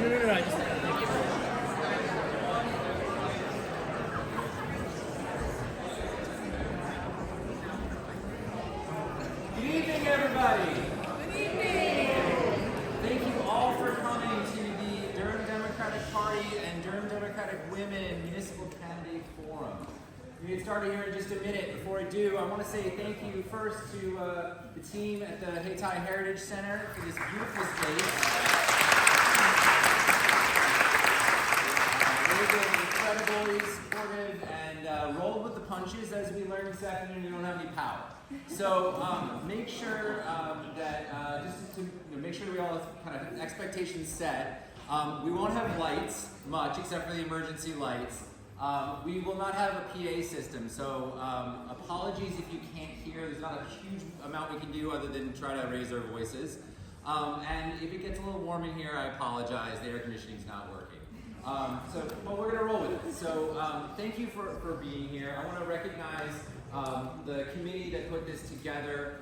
No. I just thank you. Good evening, everybody. Good evening. Thank you all for coming to the Durham Democratic Party and Durham Democratic Women Municipal Candidate Forum. We're going to get started here in just a minute. Before I do, I want to say thank you first to the team at the Hayti Heritage Center for this beautiful space. They've been incredibly supportive and rolled with the punches. As we learned this afternoon, you don't have any power. So make sure that just to make sure that we all have kind of expectations set. We won't have lights much, except for the emergency lights. We will not have a PA system, so apologies if you can't hear. There's not a huge amount we can do other than try to raise our voices. And if it gets a little warm in here, I apologize. The air conditioning's not working. But we're gonna roll with it. So thank you for being here. I want to recognize the committee that put this together.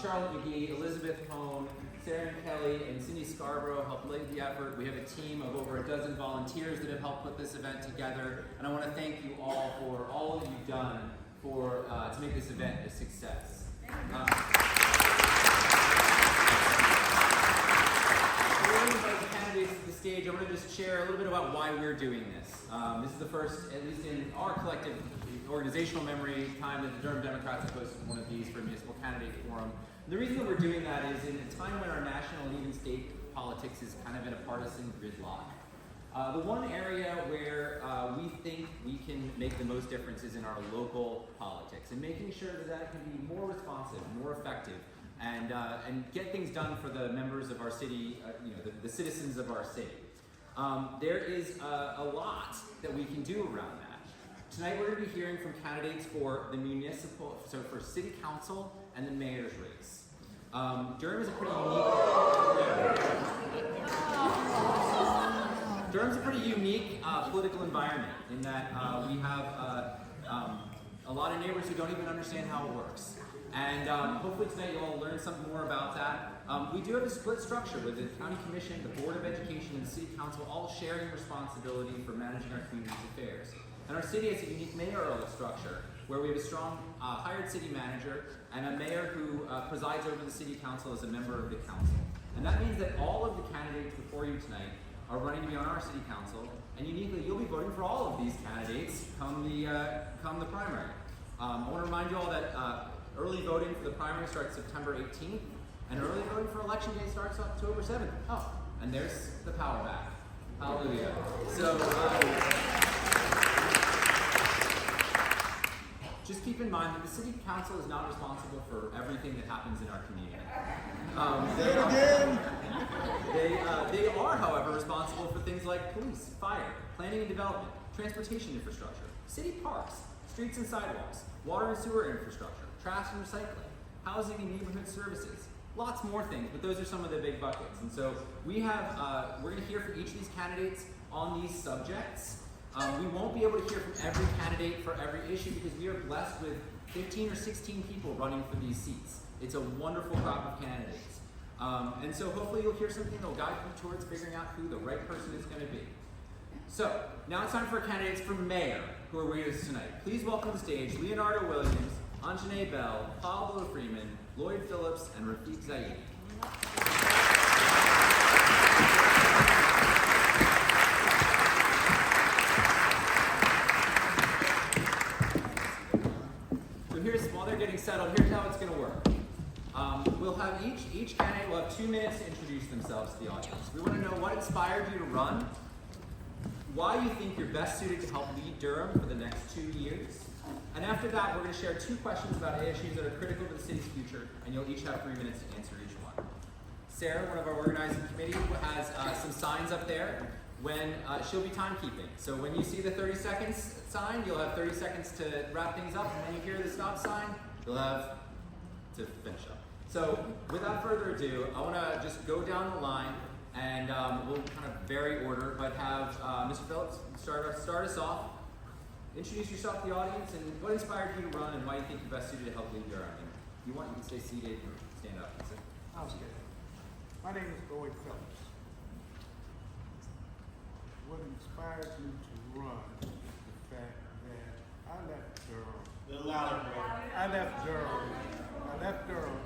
Charlotte McGee, Elizabeth Hone, Sarah Kelly, and Cindy Scarborough helped lead the effort. We have a team of over a dozen volunteers that have helped put this event together. And I want to thank you all for all that you've done for to make this event a success. Candidates to the stage, I'm going to just share a little bit about why we're doing this. This is the first, at least in our collective organizational memory, time that the Durham Democrats have hosted one of these for a municipal candidate forum. And the reason that we're doing that is in a time when our national and even state politics is kind of in a partisan gridlock. The one area where we think we can make the most difference is in our local politics and making sure that that can be more responsive, more effective, and get things done for the members of our city, the citizens of our city. There is a lot that we can do around that. Tonight we're going to be hearing from candidates for the for city council and the mayor's race. Durham is a pretty unique political environment in that we have a lot of neighbors who don't even understand how it works. And hopefully tonight you'll all learn something more about that. We do have a split structure with the County Commission, the Board of Education, and the City Council all sharing responsibility for managing our community's affairs. And our city has a unique mayoral structure where we have a strong hired city manager and a mayor who presides over the City Council as a member of the council. And that means that all of the candidates before you tonight are running to be on our City Council, and uniquely you'll be voting for all of these candidates come the primary. I want to remind you all that early voting for the primary starts September 18th, and early voting for election day starts October 7th. Oh, and there's the power back. Hallelujah. So, just keep in mind that the City Council is not responsible for everything that happens in our community. They are, however, responsible for things like police, fire, planning and development, transportation infrastructure, city parks, streets and sidewalks, water and sewer infrastructure, trash and recycling, housing and neighborhood services, lots more things, but those are some of the big buckets. And so we're going to hear from each of these candidates on these subjects. We won't be able to hear from every candidate for every issue because we are blessed with 15 or 16 people running for these seats. It's a wonderful crop of candidates. And so hopefully you'll hear something that will guide you towards figuring out who the right person is going to be. So, now it's time for candidates for mayor who are with us tonight. Please welcome to the stage Leonardo Williams, Anjanae Bell, Pablo Freeman, Lloyd Phillips, and Rafiq Zaidi. While they're getting settled, here's how it's going to work. We'll have each candidate will have 2 minutes to introduce themselves to the audience. We want to know what inspired you to run, why you think you're best suited to help lead Durham for the next 2 years, and after that, we're going to share 2 questions about issues that are critical to the city's future, and you'll each have 3 minutes to answer each one. Sarah, one of our organizing committee, has some signs up there. She'll be timekeeping. So when you see the 30 seconds sign, you'll have 30 seconds to wrap things up, and when you hear the stop sign, you'll have to finish up. So without further ado, I want to just go down the line, and we'll kind of vary order, but have Mr. Phillips start us off. Introduce yourself to the audience, and what inspired you to run, and why you think you're best suited to help lead Durham. And if you want, you can stay seated or stand up. Okay. My name is Lloyd Phillips. inspired me to run is the fact that I left Durham. The louder, bro. I left Durham.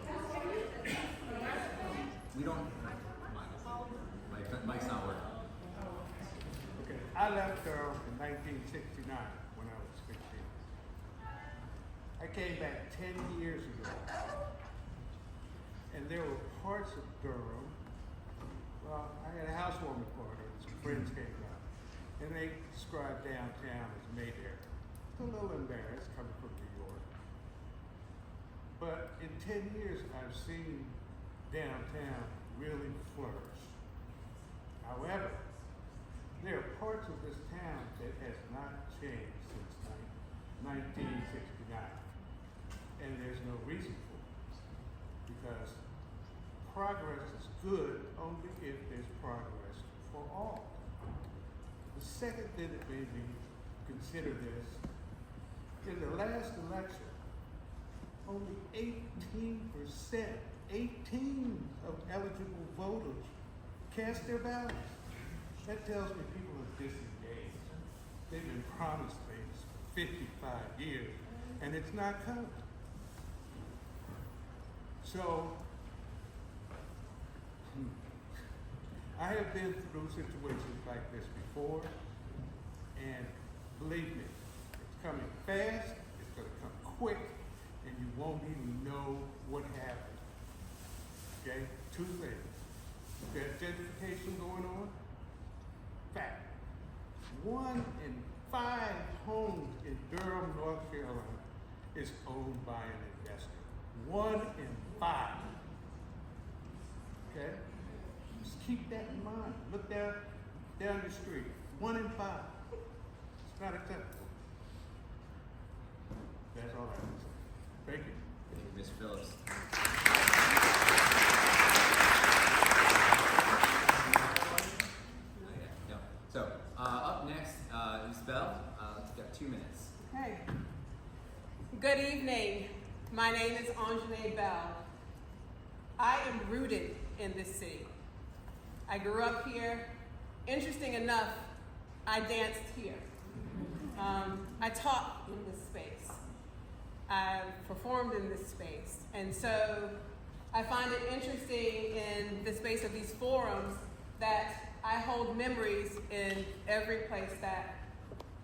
We don't. Mike's not working. Okay, I left Durham in 1969 when I was 15. I came back 10 years ago, and there were parts of Durham. Well, I had a housewarming party, and some friends came out, and they described downtown as Mayfair. A little embarrassed coming from New York. But in 10 years, I've seen downtown really flourish. However, there are parts of this town that has not changed since 1969. And there's no reason for it. Because progress is good only if there's progress for all. The second thing that made me consider this, in the last election, only 18% of eligible voters cast their ballots. That tells me people are disengaged. They've been promised things for 55 years, and it's not coming. So, I have been through situations like this before, and believe me, it's coming fast, it's going to come quick, and you won't even know what happened. Okay? Two things. There's gentrification going on. Fact. 1 in 5 homes in Durham, North Carolina is owned by an investor. 1 in 5. Okay? Just keep that in mind. Look down the street. 1 in 5. It's not acceptable. That's all I have to say. Thank you. Thank you, Mr. Phillips. No. So, up next is Belle. You've got 2 minutes. Hey. Good evening. My name is Anjanae Bell. I am rooted in this city. I grew up here. Interesting enough, I danced here. I taught in this space. I've performed in this space. And so I find it interesting in the space of these forums that I hold memories in every place that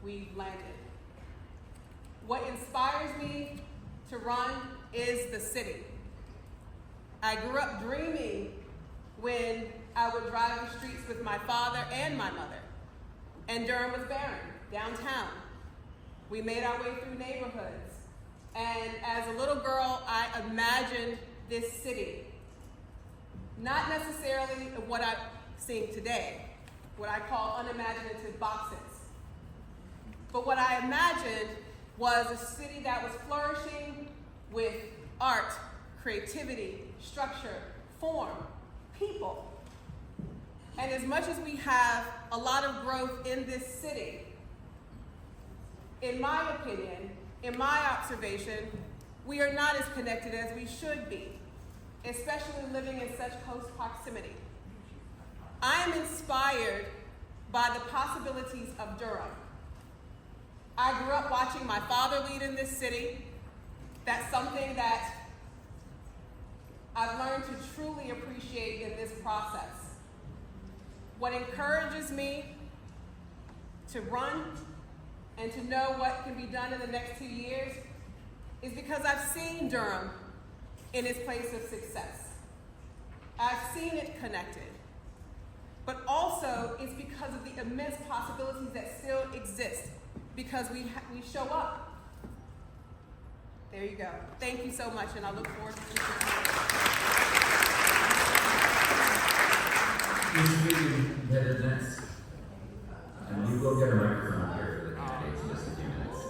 we've landed. What inspires me to run is the city. I grew up dreaming when I would drive the streets with my father and my mother. And Durham was barren, downtown. We made our way through neighborhoods. And as a little girl, I imagined this city. Not necessarily what I'm seeing today, what I call unimaginative boxes. But what I imagined was a city that was flourishing with art, creativity, structure, form, people. And as much as we have a lot of growth in this city, in my opinion, in my observation, we are not as connected as we should be, especially living in such close proximity. I am inspired by the possibilities of Durham. I grew up watching my father lead in this city. That's something that I've learned to truly appreciate in this process. What encourages me to run and to know what can be done in the next 2 years is because I've seen Durham in its place of success. I've seen it connected. But also, it's because of the immense possibilities that still exist because we show up. There you go. Thank you so much, and I look forward to future Each meeting headed next. And you will get a microphone here for the candidates in just a few minutes.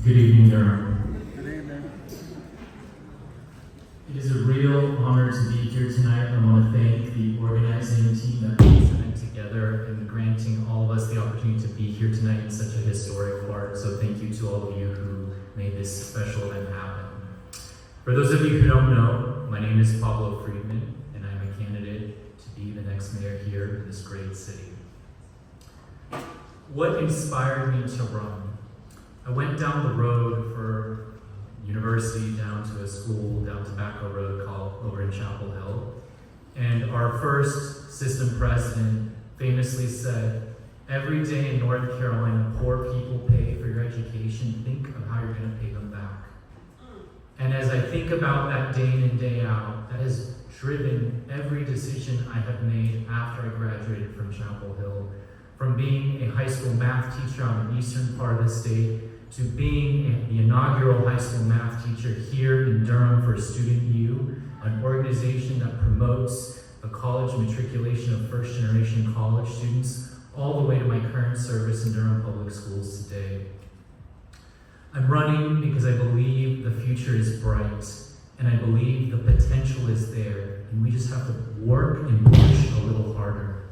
Good evening, Durham. Good evening. It is a real honor to be here tonight. I want to thank the organizing team that put this event together and granting all of us the opportunity to be here tonight in such a historic part. So thank you to all of you who made this special event happen. For those of you who don't know, my name is Pablo Friedman, and I'm a candidate to be the next mayor here in this great city. What inspired me to run? I went down the road for university, down to a school, down Tobacco Road over in Chapel Hill. And our first system president famously said, every day in North Carolina, poor people pay for your education. Think of how you're going to pay them back. And as I think about that day in and day out, that has driven every decision I have made after I graduated from Chapel Hill. From being a high school math teacher on the eastern part of the state, to being the inaugural high school math teacher here in Durham for Student U, an organization that promotes the college matriculation of first-generation college students, all the way to my current service in Durham Public Schools today. I'm running because I believe the future is bright, and I believe the potential is there, and we just have to work and push a little harder.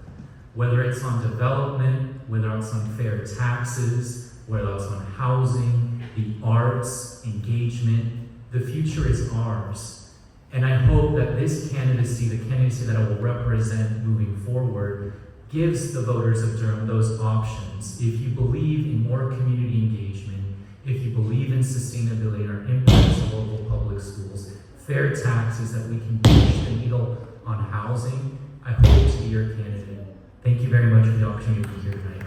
Whether it's on development, whether it's on fair taxes, whether it's on housing, the arts, engagement, the future is ours. And I hope that this candidacy, the candidacy that I will represent moving forward, gives the voters of Durham those options. If you believe in more community engagement, if you believe in sustainability and our impact to local public schools, fair taxes, that we can push the needle on housing, I hope to be your candidate. Thank you very much for the opportunity to be here tonight.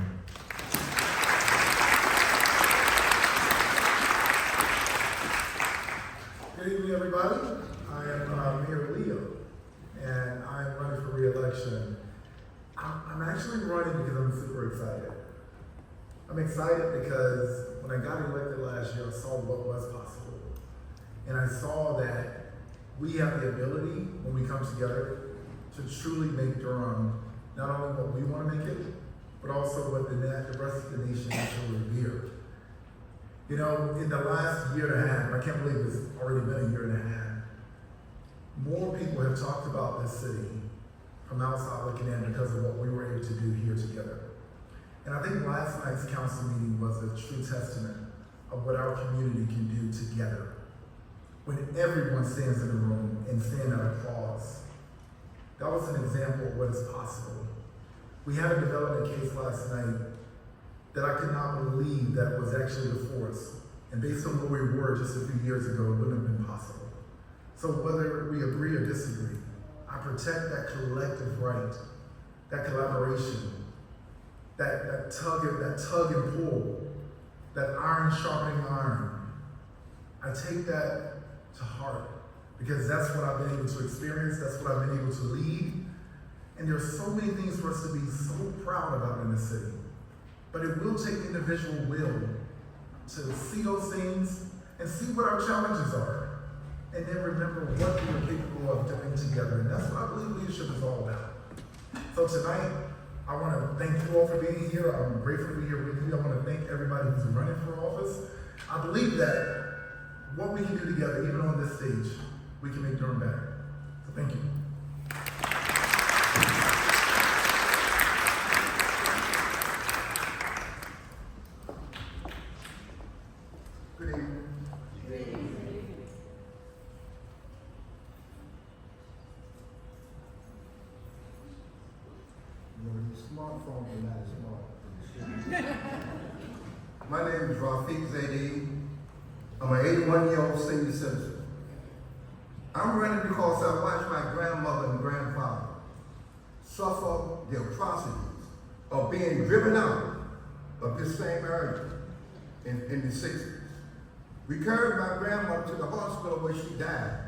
Good evening, everybody. I am Mayor Leo, and I am running for re-election. I'm actually running because I'm super excited. I'm excited because when I got elected last year, I saw what was possible. And I saw that we have the ability, when we come together, to truly make Durham not only what we want to make it, but also what the rest of the nation actually revere. You know, in the last year and a half, I can't believe it's already been a year and a half, more people have talked about this city from outside looking in because of what we were able to do here together. And I think last night's council meeting was a true testament of what our community can do together. When everyone stands in the room and stand and applause. That was an example of what is possible. We had a development case last night that I could not believe that was actually before us. And based on where we were just a few years ago, it wouldn't have been possible. So whether we agree or disagree, I protect that collective right, that collaboration, that tug and pull, that iron sharpening iron. I take that to heart because that's what I've been able to experience, that's what I've been able to lead. And there's so many things for us to be so proud about in the city. But it will take individual will to see those things and see what our challenges are. And then remember what we are capable of doing together. And that's what I believe leadership is all about. So tonight, I want to thank you all for being here. I'm grateful to be here with you. I want to thank everybody who's running for office. I believe that what we can do together, even on this stage, we can make Durham better. So thank you. Good evening. Your smartphones are not smart. My name is Rafiq Zaidi. I'm an 81-year-old senior citizen. I'm running because I watched my grandmother and grandfather suffer the atrocities of being driven out of this same area in the 60s. We carried my grandmother to the hospital where she died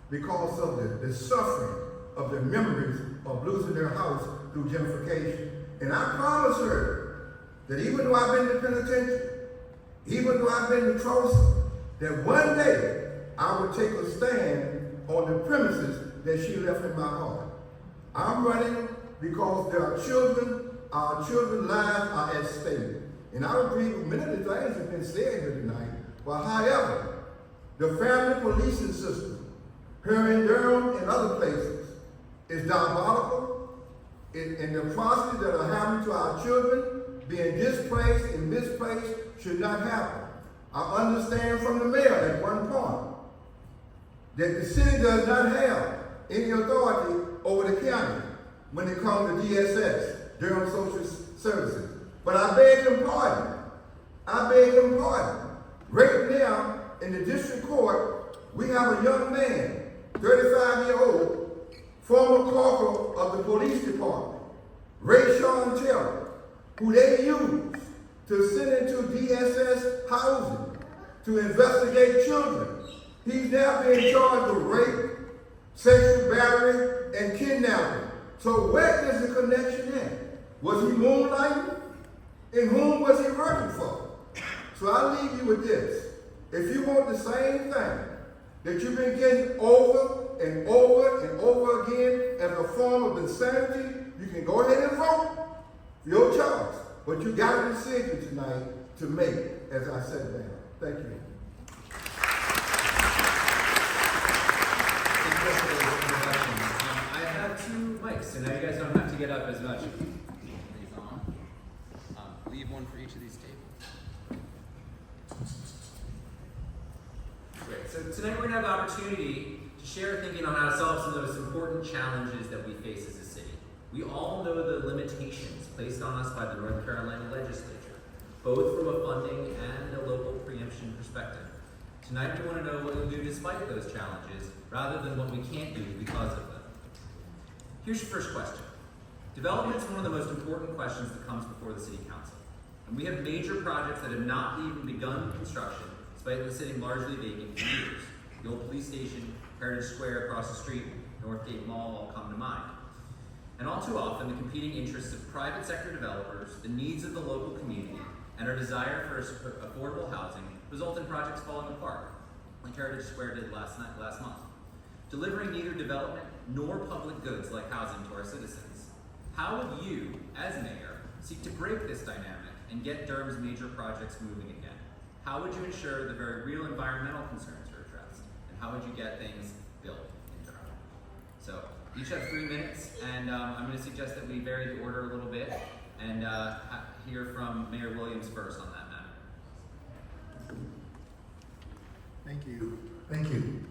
because of the suffering of the memories of losing their house through gentrification. And I promised her that even though I've been to penitentiary, even though I've been to Tulsa, that one day I would take a stand on the premises that she left in my heart. I'm running because there are children, our children's lives are at stake. And I agree with many of the things that have been said here tonight. But however, the family policing system here in Durham and other places is diabolical, and the atrocities that are happening to our children being displaced and misplaced should not happen. I understand from the mayor at one point that the city does not have any authority over the county when it comes to DSS, Durham Social Services. But I beg them pardon. I beg them pardon. Right now, in the district court, we have a young man, 35-year-old, former corporal of the police department, Ray Sean Taylor, who they use to send into DSS housing to investigate children. He's now being charged with rape, sexual battery, and kidnapping. So where is the connection in? Was he moonlighting? And whom was he working for? So I leave you with this. If you want the same thing that you've been getting over and over and over again as a form of insanity, you can go ahead and vote. Your choice. But you got a decision tonight to make as I said down. Thank you. I have two mics, so now you guys don't have to get up as much. These on. Leave one for each of these tables. Great. So tonight we're going to have the opportunity to share thinking on how to solve some of the most important challenges that we face as a city. We all know the limitations placed on us by the North Carolina legislature, both from a funding and a local preemption perspective. Tonight we want to know what we'll do despite those challenges, rather than what we can't do because of them. Here's your first question. Development is one of the most important questions that comes before the City Council. And we have major projects that have not even begun construction, despite them sitting largely vacant for years. The old police station, Heritage Square across the street, Northgate Mall all come to mind. And all too often, the competing interests of private sector developers, the needs of the local community, and our desire for affordable housing result in projects falling apart, like Heritage Square did last month, delivering neither development nor public goods like housing to our citizens. How would you, as mayor, seek to break this dynamic and get Durham's major projects moving again? How would you ensure the very real environmental concerns are addressed? And how would you get things built in Durham? So, each have 3 minutes, and I'm going to suggest that we vary the order a little bit and hear from Mayor Williams first on that matter. Thank you. Thank you.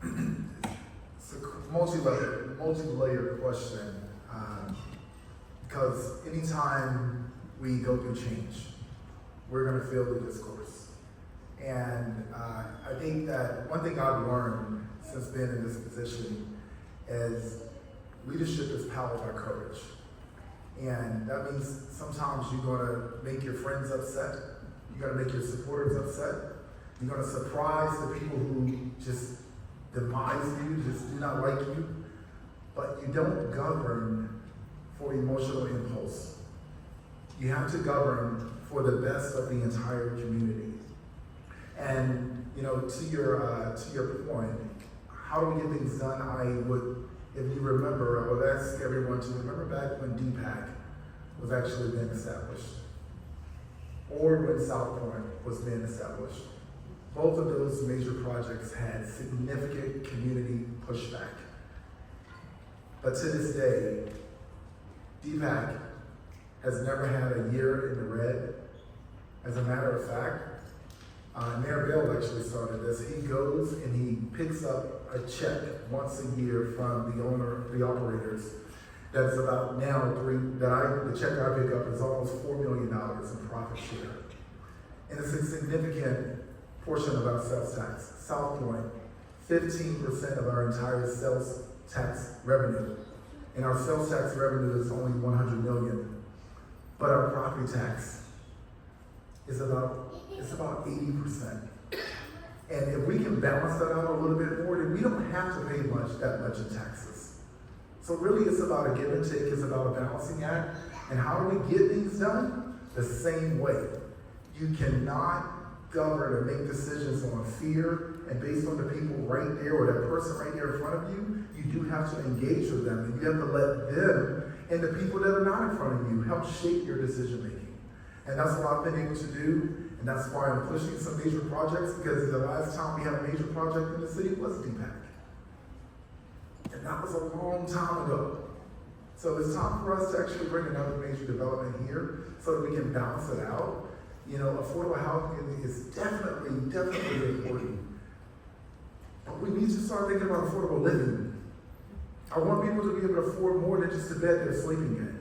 It's a multi-layered question because anytime we go through change, we're going to feel the discourse. And I think that one thing I've learned since being in this position is leadership is powered by courage. And that means sometimes you're going to make your friends upset. You're going to make your supporters upset. You're going to surprise the people who just demise you, just do not like you. But you don't govern for emotional impulse. You have to govern for the best of the entire community. And to your point, how do we get things done? I would, if you remember, I would ask everyone to remember back when DPAC was actually being established, or when South Point was being established. Both of those major projects had significant community pushback. But to this day, DPAC has never had a year in the red. As a matter of fact, Mayor Bell actually started this. He goes and he picks up a check once a year from the operators. That's about now the check I pick up is almost $4 million in profit share. And it's a significant portion of our sales tax. South Point, 15% of our entire sales tax revenue. And our sales tax revenue is only $100 million. But our property tax is about 80%. And if we can balance that out a little bit more, then we don't have to pay that much in taxes. So really it's about a give and take, it's about a balancing act. And how do we get things done? The same way. You cannot govern or make decisions on fear and based on the people right there or that person right there in front of you. You do have to engage with them, and you have to let them and the people that are not in front of you help shape your decision making. And that's what I've been able to do, and that's why I'm pushing some major projects, because the last time we had a major project in the city was DPAC. And that was a long time ago. So it's time for us to actually bring another major development here so that we can balance it out. You know, affordable housing is definitely important. But we need to start thinking about affordable living. I want people to be able to afford more than just the bed they're sleeping in.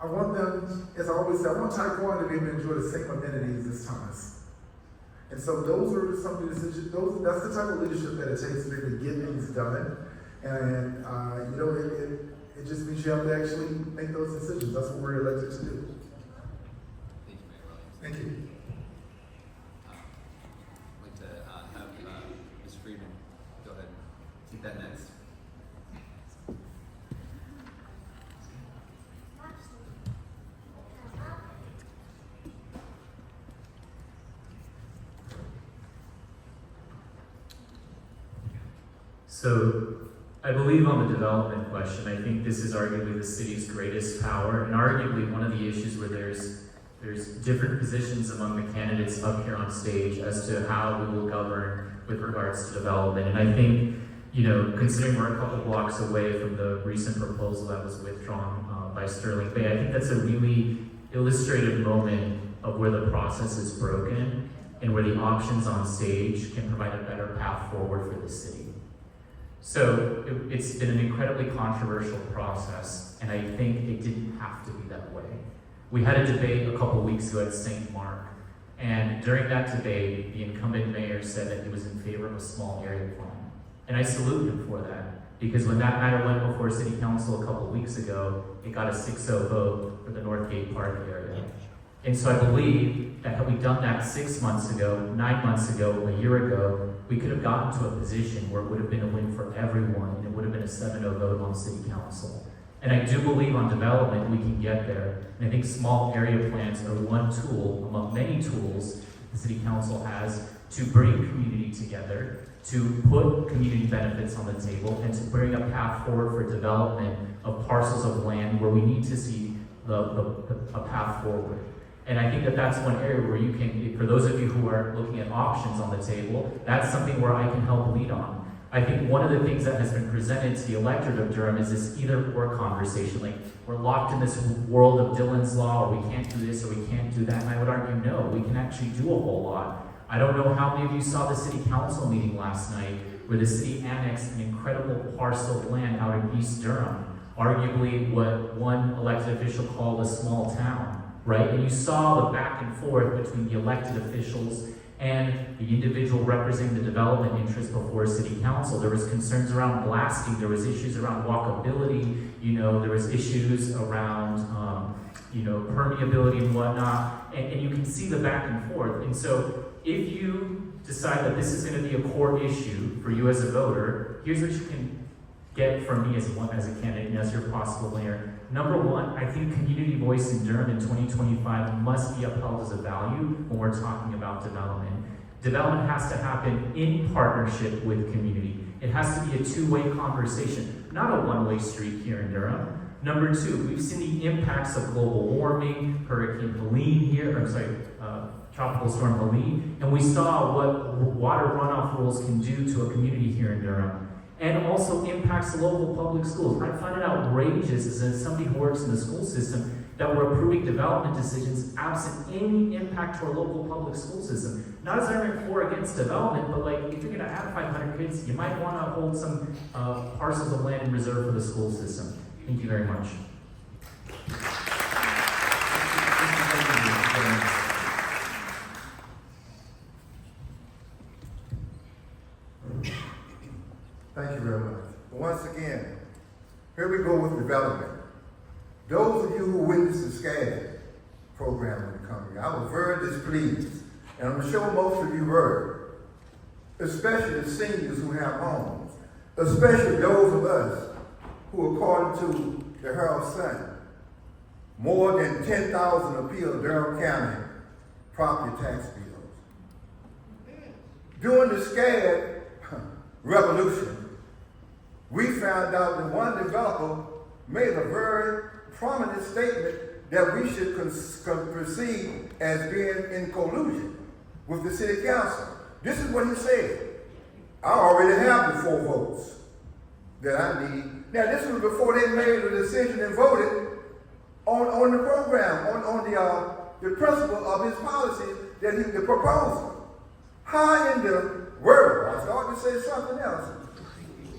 I want them, as I always say, I want Type 1 to be able to enjoy the same amenities as Thomas. And so those are some of the decisions, that's the type of leadership that it takes to be able to get things done. And, you know, it just means you have to actually make those decisions. That's what we're elected to do. Thank you, Mayor Williams. Thank you. I'd like to have Ms. Friedman go ahead and take that next. So, I believe on the development question, I think this is arguably the city's greatest power, and arguably one of the issues where there's different positions among the candidates up here on stage as to how we will govern with regards to development. And I think, you know, considering we're a couple blocks away from the recent proposal that was withdrawn by Sterling Bay, I think that's a really illustrative moment of where the process is broken and where the options on stage can provide a better path forward for the city. So it's been an incredibly controversial process, and I think it didn't have to be that way. We had a debate a couple weeks ago at St. Mark, and during that debate, the incumbent mayor said that he was in favor of a small area plan. And I salute him for that, because when that matter went before City Council a couple weeks ago, it got a 6-0 vote for the Northgate Park area. And so I believe that had we done that 6 months ago, 9 months ago, a year ago, we could have gotten to a position where it would have been a win for everyone, and it would have been a 7-0 vote on City Council. And I do believe on development we can get there. And I think small area plans are one tool among many tools the City Council has to bring community together, to put community benefits on the table, and to bring a path forward for development of parcels of land where we need to see a path forward. And I think that that's one area where you can, for those of you who are looking at options on the table, that's something where I can help lead on. I think one of the things that has been presented to the electorate of Durham is this either-or conversation. Like, we're locked in this world of Dillon's Law, or we can't do this, or we can't do that. And I would argue, no, we can actually do a whole lot. I don't know how many of you saw the City Council meeting last night, where the city annexed an incredible parcel of land out in East Durham, arguably what one elected official called a small town. Right? And you saw the back and forth between the elected officials and the individual representing the development interest before City Council. There was concerns around blasting, there was issues around walkability, you know, there was issues around, you know, permeability and whatnot, and you can see the back and forth. And so if you decide that this is going to be a core issue for you as a voter, here's what you can get from me as a candidate and as your possible mayor. Number one, I think community voice in Durham in 2025 must be upheld as a value when we're talking about development. Development has to happen in partnership with community. It has to be a two-way conversation, not a one-way street here in Durham. Number two, we've seen the impacts of global warming, Hurricane Helene here, Tropical Storm Helene, and we saw what water runoff rules can do to a community here in Durham. And also impacts the local public schools. I find it outrageous as somebody who works in the school system that we're approving development decisions absent any impact to our local public school system. Not as I'm for or against development, but like if you're gonna add 500 kids, you might wanna hold some parcels of land in reserve for the school system. Thank you very much. Thank you very much. Once again, here we go with development. Those of you who witnessed the SCAD program when it come here, I was very displeased, and I'm sure most of you were, especially the seniors who have homes, especially those of us who, according to the Herald Sun, more than 10,000 appeal Durham County property tax bills. During the SCAD revolution, we found out that one developer made a very prominent statement that we should proceed as being in collusion with the city council. This is what he said. I already have the 4 votes that I need Now, this was before they made the decision and voted on the program, on the principle of his policies that he was proposing. How in the world, I started to say something else,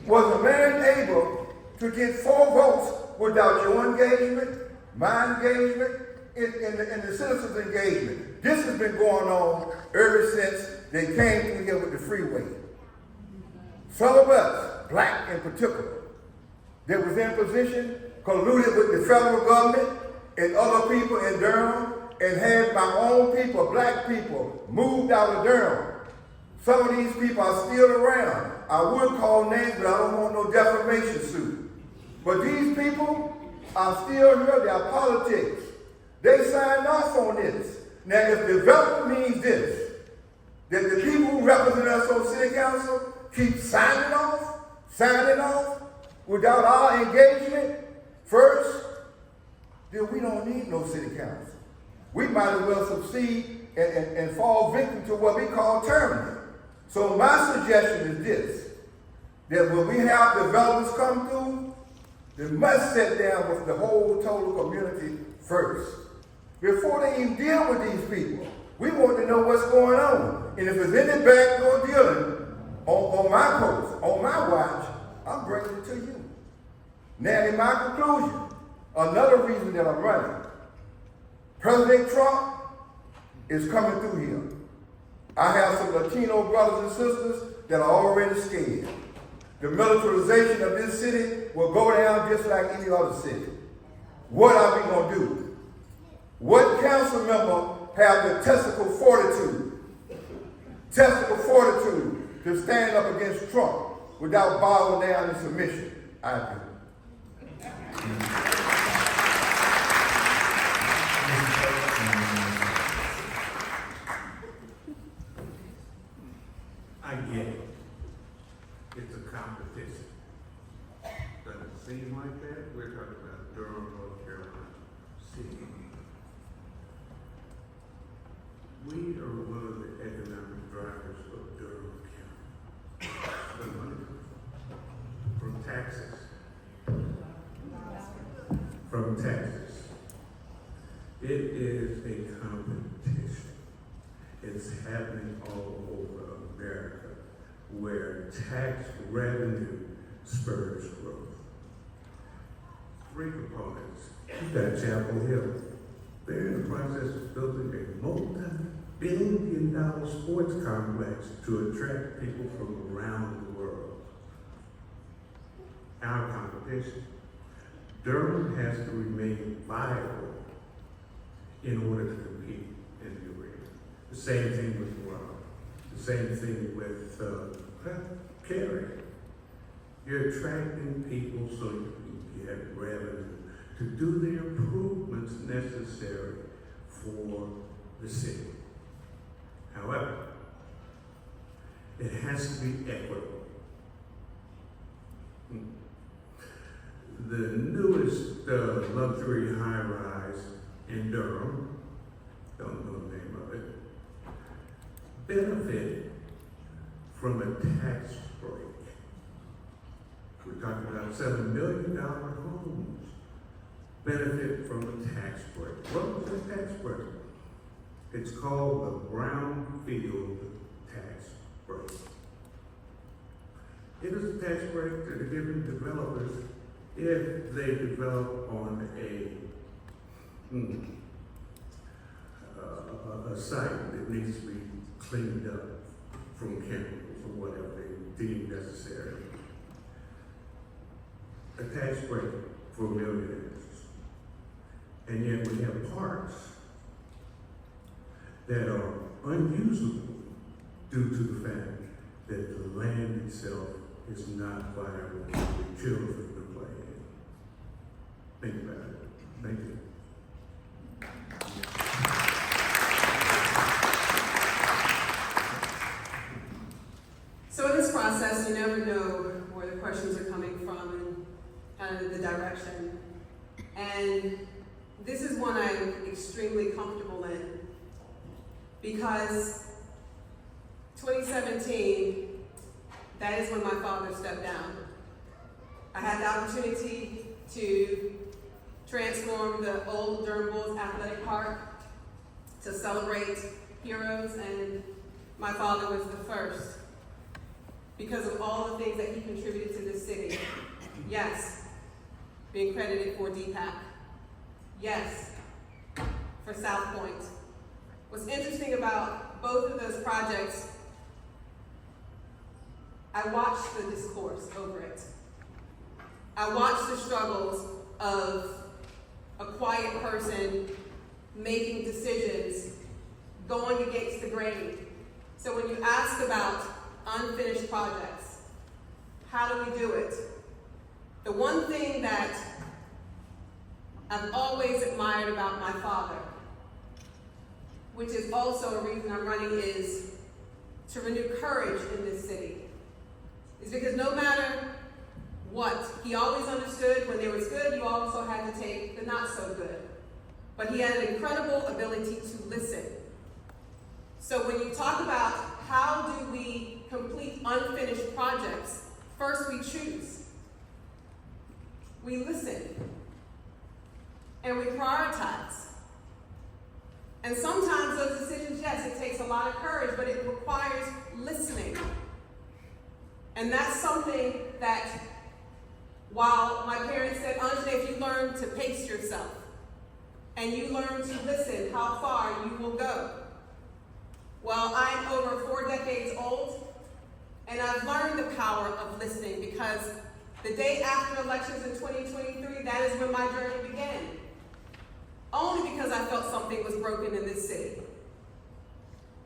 was a man able to get 4 votes without your engagement, my engagement, and the citizens' engagement? This has been going on ever since they came through here with the freeway. Some of us, black in particular, that was in position, colluded with the federal government and other people in Durham, and had my own people, black people, moved out of Durham. Some of these people are still around. I would call names, but I don't want no defamation suit. But these people are still here. They are politics. They signed off on this. Now, if development means this, that the people who represent us on city council keep signing off without our engagement first, then we don't need no city council. We might as well succeed and fall victim to what we call tyranny. So my suggestion is this, that when we have developers come through, they must sit down with the whole total community first. Before they even deal with these people, we want to know what's going on. And if there's any backdoor dealing on my post, on my watch, I'm bringing it to you. Now, in my conclusion, another reason that I'm running, President Trump is coming through here. I have some Latino brothers and sisters that are already scared. The militarization of this city will go down just like any other city. What are we going to do? What council member have the testicle fortitude to stand up against Trump without bowing down in submission? I do. I get it. It's a competition. Does it seem like that? We're talking about Durham, North Carolina City. We are one of the economic drivers of Durham County. The money from taxes. From taxes. It is a competition. It's happening all over America, where tax revenue spurs growth. 3 components. You've got Chapel Hill. They're in the process of building a multi-billion-dollar sports complex to attract people from around the world. Our competition. Durham has to remain viable in order to compete in the arena. The same thing with Durham. The same thing with Cary. You're attracting people so you can get revenue to do the improvements necessary for the city. However, it has to be equitable. The newest luxury high-rise in Durham, don't know the name of it, benefited from a tax break. We're talking about $7 million homes benefit from a tax break. What was the tax break? It's called the Brownfield tax break. It is a tax break that are given developers if they develop on a site that needs to be cleaned up from chemicals or whatever they deem necessary. A tax break for millionaires. And yet we have parks that are unusable due to the fact that the land itself is not viable for the children to play in. Think about it. Thank you. So in this process, you never know where the questions are coming from and kind of the direction. And this is one I'm extremely comfortable in because 2017, that is when my father stepped down. I had the opportunity to transform the old Durham Bulls Athletic Park to celebrate heroes, and my father was the first because of all the things that he contributed to this city. Yes, being credited for DPAC. Yes, for South Point. What's interesting about both of those projects, I watched the discourse over it. I watched the struggles of a quiet person making decisions, going against the grain. So when you ask about unfinished projects, how do we do it? The one thing that I've always admired about my father, which is also a reason I'm running, is to renew courage in this city. Is because no matter what, he always understood when there was good, you also had to take the not so good. But he had an incredible ability to listen. So when you talk about how do we complete unfinished projects, first we choose. We listen. And we prioritize. And sometimes those decisions, yes, it takes a lot of courage, but it requires listening. And that's something that, while my parents said, Anjane, if you learn to pace yourself and you learn to listen, how far you will go. Well, I'm over 4 decades old, and I've learned the power of listening because the day after elections in 2023, that is when my journey began. Only because I felt something was broken in this city.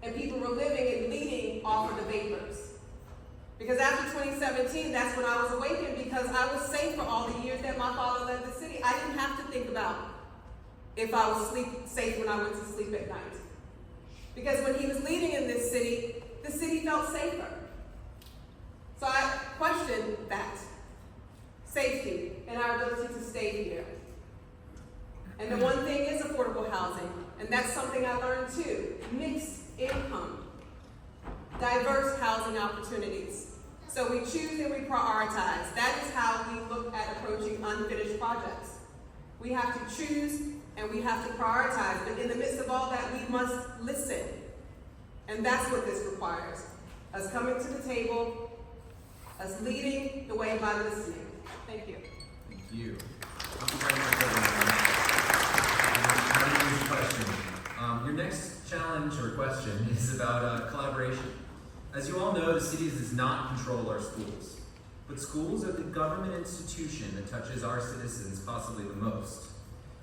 And people were living and leading off of the vapors. Because after 2017, that's when I was awakened, because I was safe for all the years that my father led the city. I didn't have to think about if I was safe when I went to sleep at night. Because when he was leading in this city, the city felt safer. So I questioned that. Safety and our ability to stay here. And the one thing is affordable housing, and that's something I learned too. Mixed income, diverse housing opportunities. So we choose and we prioritize. That is how we look at approaching unfinished projects. We have to choose and we have to prioritize, but in the midst of all that, we must listen. And that's what this requires. Us coming to the table, us leading the way by listening. Thank you. Thank you. Thank you very much, everyone. Question. Your next challenge or question is about collaboration. As you all know, the city does not control our schools, but schools are the government institution that touches our citizens possibly the most.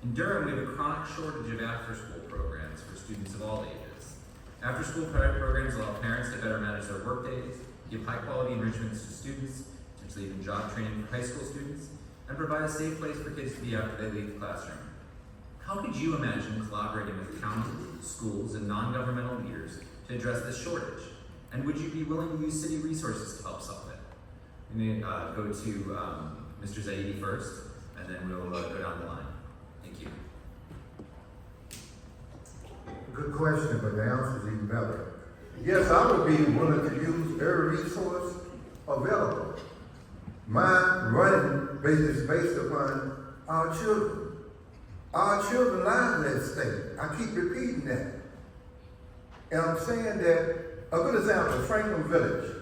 In Durham, we have a chronic shortage of after-school programs for students of all ages. After-school programs allow parents to better manage their work days, give high-quality enrichments to students, potentially even job training for high school students, and provide a safe place for kids to be after they leave the classroom. How could you imagine collaborating with county, schools, and non-governmental leaders to address this shortage? And would you be willing to use city resources to help solve it? We may go to Mr. Zaidi first, and then we'll go down the line. Thank you. Good question, but the answer is even better. Yes, I would be willing to use every resource available. My running base is based upon our children. Our children lives in that state. I keep repeating that. And I'm saying that, a good example, Franklin Village.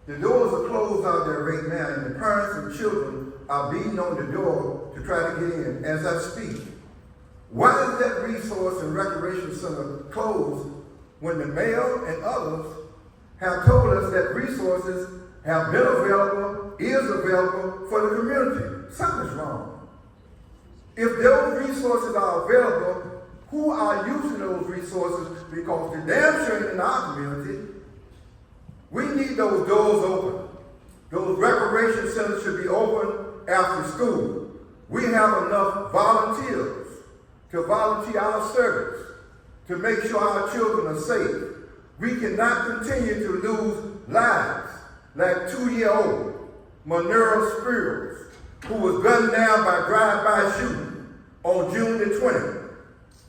The doors are closed out there right now, and the parents and children are beating on the door to try to get in as I speak. Why is that resource and recreation center closed when the mayor and others have told us that resources have been available, is available for the community? Something's wrong. If those resources are available, who are using those resources? Because the damn sure in our community, we need those doors open. Those recreation centers should be open after school. We have enough volunteers to volunteer our service to make sure our children are safe. We cannot continue to lose lives like 2-year-old Monero Spears, who was gunned down by drive-by shooting on June the 20th,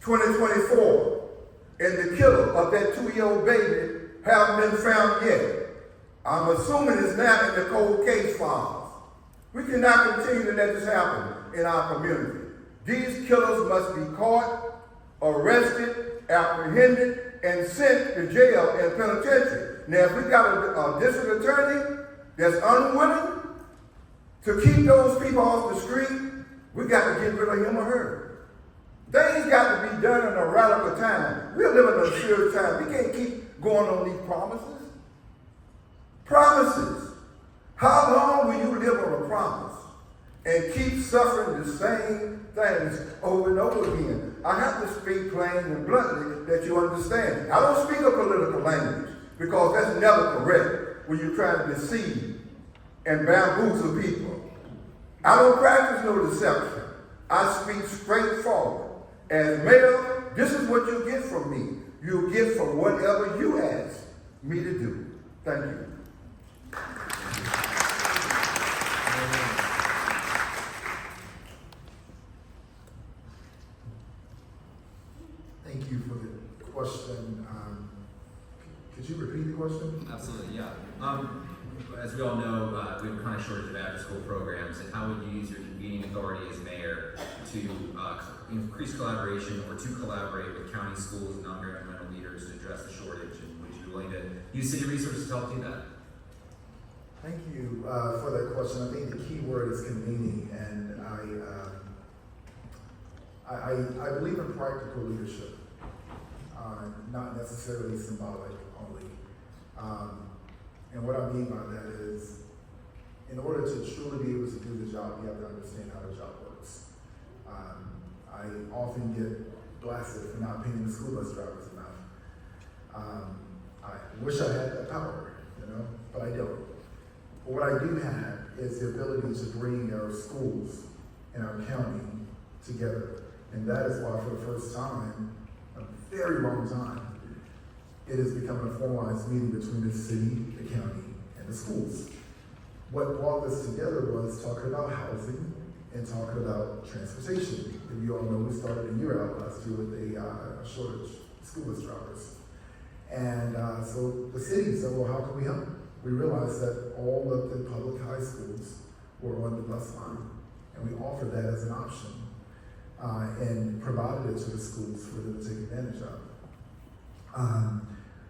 2024. And the killer of that 2-year-old baby haven't been found yet. I'm assuming it's now in the cold case files. We cannot continue to let this happen in our community. These killers must be caught, arrested, apprehended, and sent to jail and penitentiary. Now, if we got a district attorney that's unwilling to keep those people off the street, we got to get rid of him or her. Things got to be done in a radical time. We're living in a serious time. We can't keep going on these promises. Promises. How long will you live on a promise and keep suffering the same things over and over again? I have to speak plain and bluntly that you understand. I don't speak a political language because that's never correct when you're trying to deceive and bamboozle people. I don't practice no deception. I speak straightforward. As mayor, this is what you get from me. You'll get from whatever you ask me to do. Thank you. Thank you for the question. Could you repeat the question? Absolutely, yeah. As we all know, we have a kind of shortage of after-school programs, and how would you use your convening authority as mayor to increase collaboration or to collaborate with county schools and non-governmental leaders to address the shortage? And would you be willing to use city resources to help do that? Thank you for that question. I think the key word is convening, and I believe in practical leadership, not necessarily symbolic only. And what I mean by that is, in order to truly be able to do the job, you have to understand how the job works. I often get blasted for not paying the school bus drivers enough. I wish I had that power, but I don't. But what I do have is the ability to bring our schools and our county together. And that is why, for the first time, a very long time, it has become a formalized meeting between the city, the county, and the schools. What brought us together was talking about housing and talking about transportation. If you all know, we started a year out last year with a shortage of school bus drivers. And so the city said, well, how can we help? We realized that all of the public high schools were on the bus line, and we offered that as an option and provided it to the schools for them to take advantage of.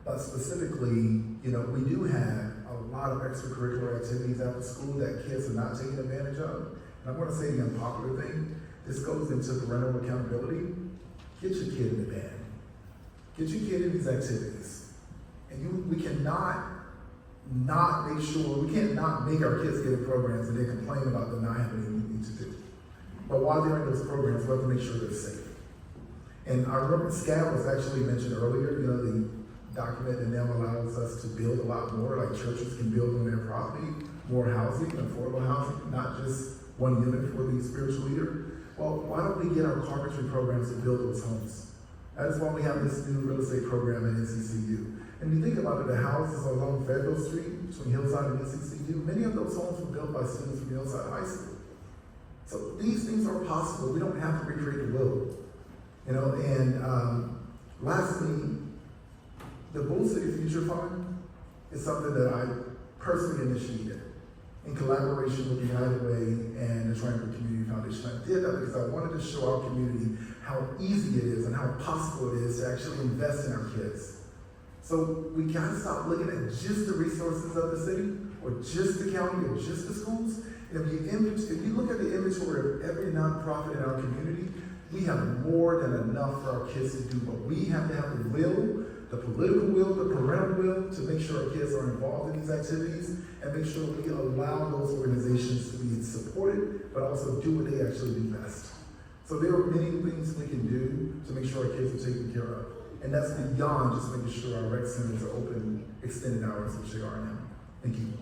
But specifically, we do have a lot of extracurricular activities after school that kids are not taking advantage of. And I want to say the unpopular thing, this goes into parental accountability. Get your kid in the band. Get your kid in these activities. And we cannot not make sure, we can't not make our kids get in programs and they complain about them not having anything they need to do. But while they're in those programs, we have to make sure they're safe. And I remember SCAD was actually mentioned earlier, the document that now allows us to build a lot more, like churches can build on their property, more housing, affordable housing, not just one unit for the spiritual leader. Well, why don't we get our carpentry programs to build those homes? That is why we have this new real estate program at NCCU. And you think about it, the houses along Fayetteville Street, between Hillside and NCCU, many of those homes were built by students from Hillside High School. So these things are possible. We don't have to recreate the wheel. And lastly, the Bull City Future Fund is something that I personally initiated in collaboration with the United Way and the Triangle Community Foundation. I did that because I wanted to show our community how easy it is and how possible it is to actually invest in our kids. So we gotta stop looking at just the resources of the city, or just the county, or just the schools. If you look at the inventory of every nonprofit in our community, we have more than enough for our kids to do, but we have to have the will, the political will, the parental will, to make sure our kids are involved in these activities, and make sure we allow those organizations to be supported, but also do what they actually do best. So there are many things we can do to make sure our kids are taken care of. And that's beyond just making sure our rec centers are open extended hours, which they are now. Thank you.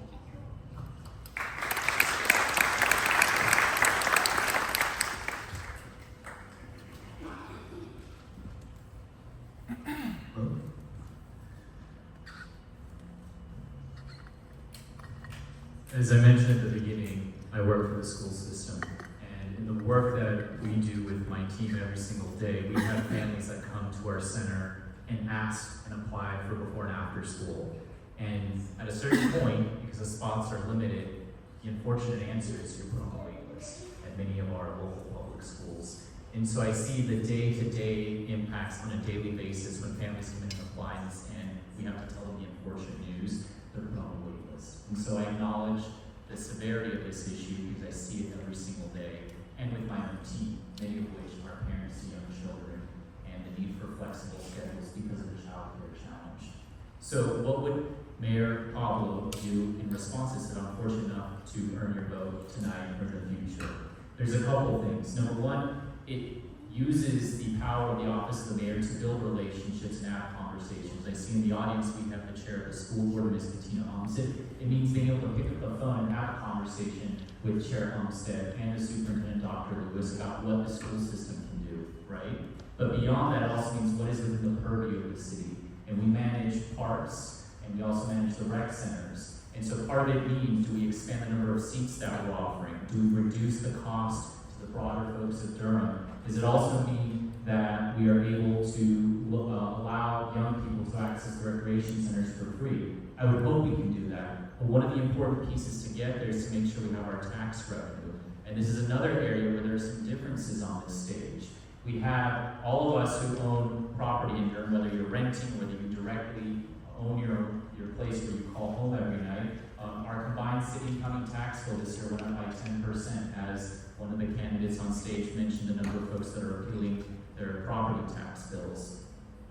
As I mentioned at the beginning, I work for the school system. And in the work that we do with my team every single day, we have families that come to our center and ask and apply for before and after school. And at a certain point, because the spots are limited, the unfortunate answer is you're put on the wait list at many of our local public schools. And so I see the day-to-day impacts on a daily basis when families come in and apply, and we have to tell them the unfortunate news, they're put on the wait list. And so I acknowledge the severity of this issue because I see it every single day, and with my own team, many of which are parents to young children, and the need for flexible schedules because of the child care challenge. So what would Mayor Pablo do in response to that? I'm fortunate enough to earn your vote tonight or in the future. There's a couple of things. Number one, it uses the power of the office of the mayor to build relationships and have conversations. I see in the audience we have the chair of the school board, Ms. Bettina Umstead. It means being able to pick up the phone and have a conversation with Chair Umstead and the superintendent, Dr. Lewis, about what the school system can do, right? But beyond that, it also means what is within the purview of the city. And we manage parks, and we also manage the rec centers. And so part of it means, do we expand the number of seats that we're offering? Do we reduce the cost to the broader folks of Durham? Does it also mean that we are able to allow young people to access the recreation centers for free? I would hope we can do that. But one of the important pieces to get there is to make sure we have our tax revenue. And this is another area where there are some differences on this stage. We have all of us who own property in Durham, whether you're renting, whether you directly own your place where you call home every night. Our combined city and county tax bill this year went up by 10%, as one of the candidates on stage mentioned the number of folks that are appealing their property tax bills.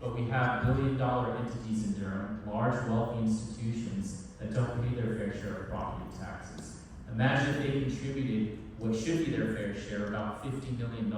But we have billion-dollar entities in Durham, large wealthy institutions that don't pay their fair share of property taxes. Imagine if they contributed what should be their fair share, about $50 million.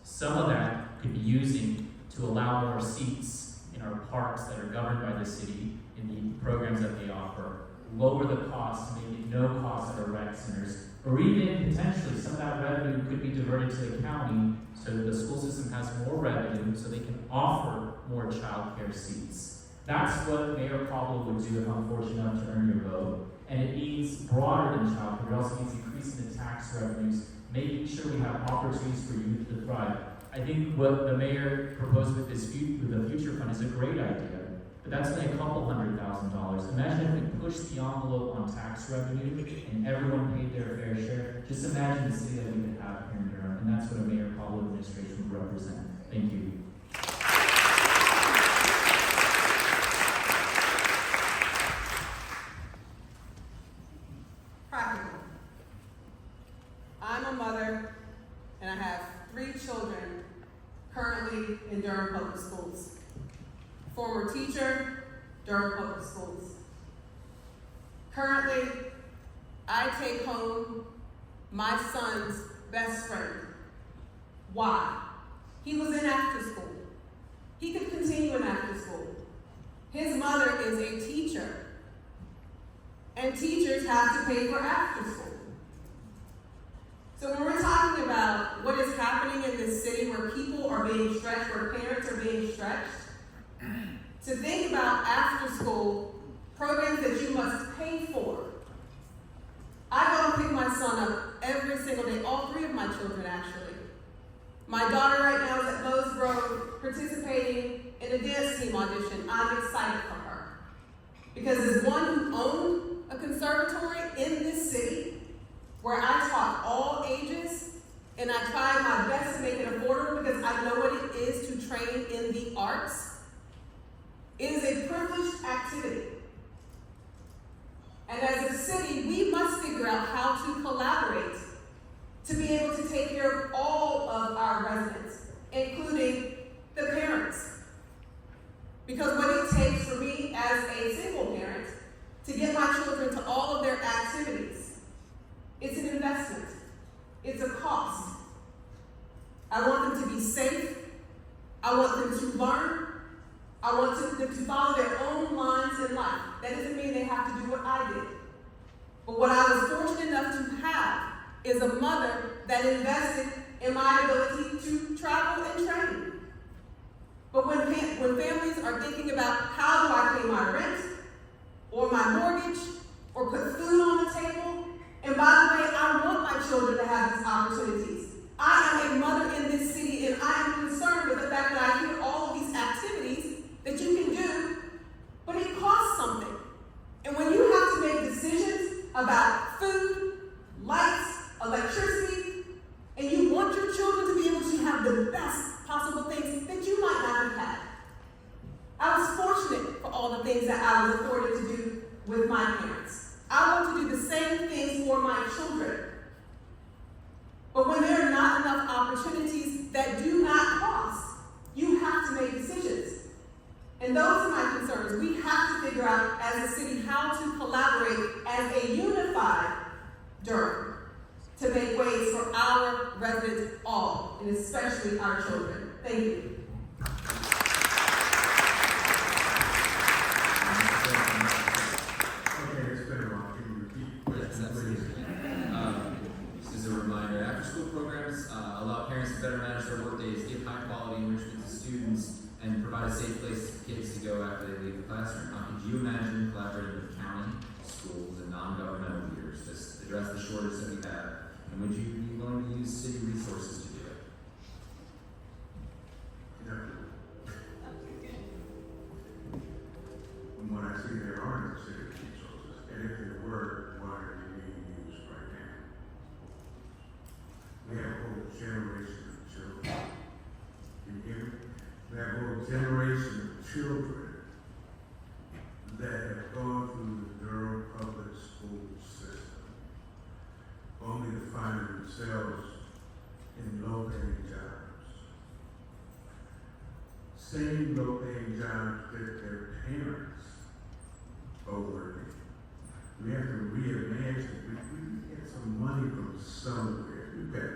Some of that could be using to allow more seats in our parks that are governed by the city, in the programs that they offer, lower the cost, make it no cost at our rec centers, or even potentially some of that revenue could be diverted to the county so that the school system has more revenue so they can offer more child care seats. That's what Mayor Pablo would do if I'm fortunate enough to earn your vote. And it means broader than child care. It also means increasing the tax revenues, making sure we have opportunities for youth to thrive. I think what the mayor proposed with the future fund is a great idea, but that's only a couple $100,000. Imagine if we pushed the envelope on tax revenue and everyone paid their fair share. Just imagine the city that we could have here in Durham, and that's what a Mayor Pablo administration would represent. Thank you. Practical. I'm a mother, and I have 3 children currently in Durham Public Schools. Former teacher, Durham Public Schools. Currently, I take home my son's best friend. Why? He was in after school. He could continue in after school. His mother is a teacher, and teachers have to pay for after school. So when we're talking about what is happening in this city where people are being stretched, where parents are being stretched, to think about after school programs that you must pay for. I go and pick my son up every single day, all 3 of my children actually. My daughter right now is at Lowe's Road participating in a dance team audition. I'm excited for her. Because as one who owned a conservatory in this city, where I taught all ages, and I tried my best to make it affordable because I know what it is to train in the arts. It is a privileged activity. And as a city, we must figure out how to collaborate to be able to take care of all of our residents, including the parents. Because what it takes for me as a single parent to get my children to all of their activities, it's an investment. It's a cost. I want them to be safe. I want them to learn. I want them to follow their own lines in life. That doesn't mean they have to do what I did. But what I was fortunate enough to have is a mother that invested in my ability to travel and train. But when families are thinking about how do I pay my rent, or my mortgage, or put food on the table, and by the way, I want my children to have these opportunities. I am a mother in this city, and I am concerned with the fact that I hear all of these activities that you can do, but it costs something. And when you have to make decisions about food, things that I was afforded to do with my parents. I want to do the same things for my children. But when there are not enough opportunities that do not cost, you have to make decisions. And those are my concerns. We have to figure out as a city how to collaborate as a unified Durham to make ways for our residents all, and especially our children. Thank you. Okay, it's been a while. Can you repeat? Yes, absolutely. Just as a reminder, after-school programs allow parents to better manage their workdays, give high-quality enrichment to students, and provide a safe place for kids to go after they leave the classroom. How could you imagine collaborating with county, schools, and non-governmental leaders to address the shortage that we have? And would you be willing to use city resources to do it? No. From what I see, there are no city resources, and if there were, why are they being used right now? We have a whole generation of children. Can you hear me? We have a whole generation of children that have gone through the Durham public school system only to find themselves in low-paying jobs. Same low-paying jobs that their parents are working. We have to reimagine. We get some money from somewhere. We've got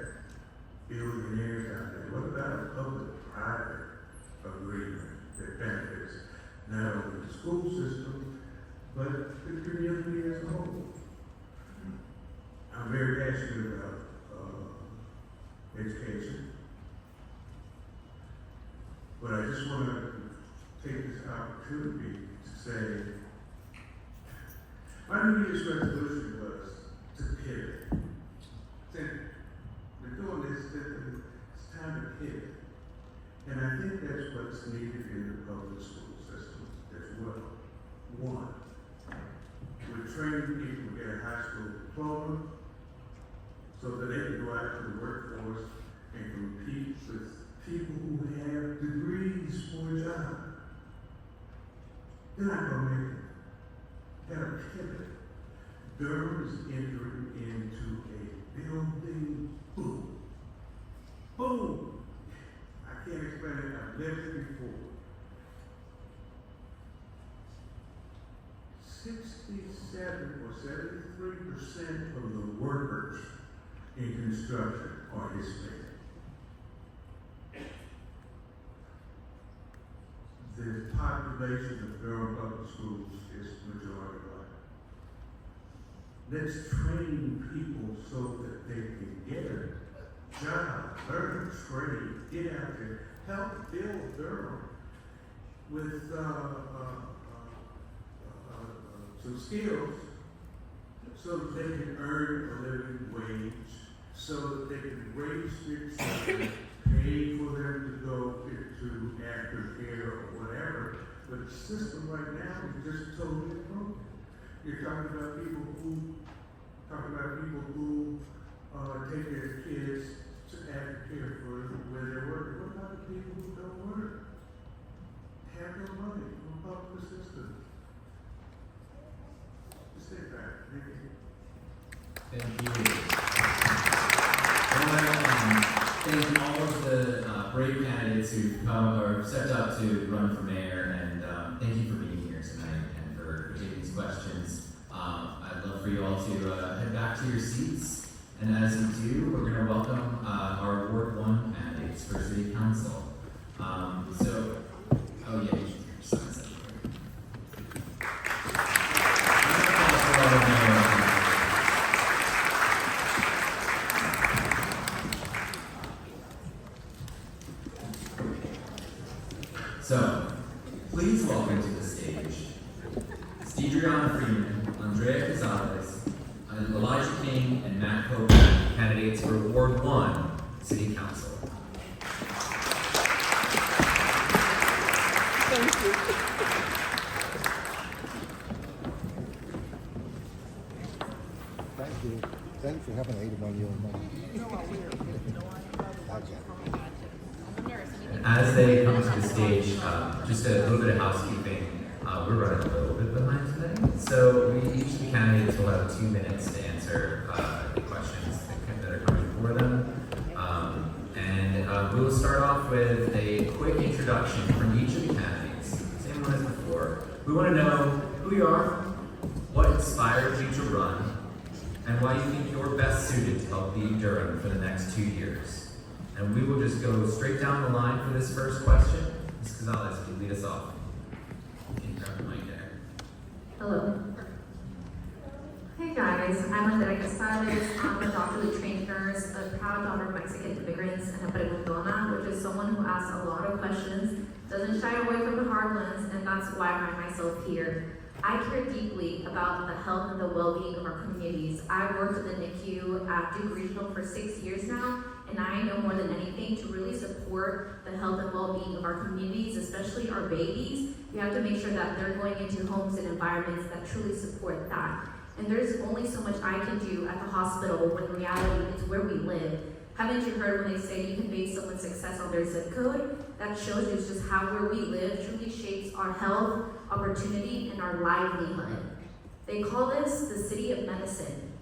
billionaires out there. What about a public-private agreement that benefits not only the school system, but the community as a whole? I'm very passionate about education, but I just want to take this opportunity to say, my New Year's resolution was to pivot. We're doing this, it's time to pivot. And I think that's what's needed in the public school system as well. One, we're training people to get a high school diploma so that they can go out to the workforce and compete with people who have degrees for a job. They're not going to make it. Gotta pivot. Durham is entering into a building boom. Boom! I can't explain it. I've lived it before. 67 or 73% of the workers in construction are Hispanic. The population of Durham public schools is majority white. Let's train people so that they can get a job, learn a trade, get out there, help build Durham with some skills so that they can earn a living wage, so that they can raise their children, pay for them to go into aftercare or whatever. But the system right now is just totally broken. You're talking about people who take their kids to aftercare for where they're working. What about the people who don't work? Have no money from the public system. Just take that. Thank you. Thank you. I want to thank all of the brave candidates who stepped up to run for mayor, and thank you for being here tonight and for taking these questions. I'd love for you all to head back to your seats, and as you do, we're going to welcome our Ward 1 candidates for City Council. Oh yeah, you should sign that. So, please welcome to the stage Stedriana Freeman, Andrea Casales, Elijah King, and Matt Copeland, candidates for Ward 1 City Council. Thank you. Thank you. Thank you for having an 81-year-old mother. And as they come to the stage, just a little bit of housekeeping. We're running a little bit behind today, so each of the candidates will have 2 minutes to answer the questions that are coming for them. We will start off with a quick introduction from each of the candidates. Same one as before. We want to know who you are, what inspired you to run, and why you think you're best suited to help lead Durham for the next 2 years. And we will just go straight down the line for this first question. Ms. Gonzalez, can you lead us off? Can you grab the mic there? Hello. Hey guys, I'm Andrea Casales. I'm a doctorally trained nurse, a proud daughter of Mexican immigrants, and a preguntona, which is someone who asks a lot of questions, doesn't shy away from the hard ones, and that's why I find myself here. I care deeply about the health and the well-being of our communities. I've worked at the NICU at Duke Regional for 6 years now, and I know more than anything to really support the health and well-being of our communities, especially our babies. We have to make sure that they're going into homes and environments that truly support that. And there's only so much I can do at the hospital when in reality it's where we live. Haven't you heard when they say you can base someone's success on their zip code? That shows you just how where we live truly shapes our health, opportunity, and our livelihood. They call this the city of medicine.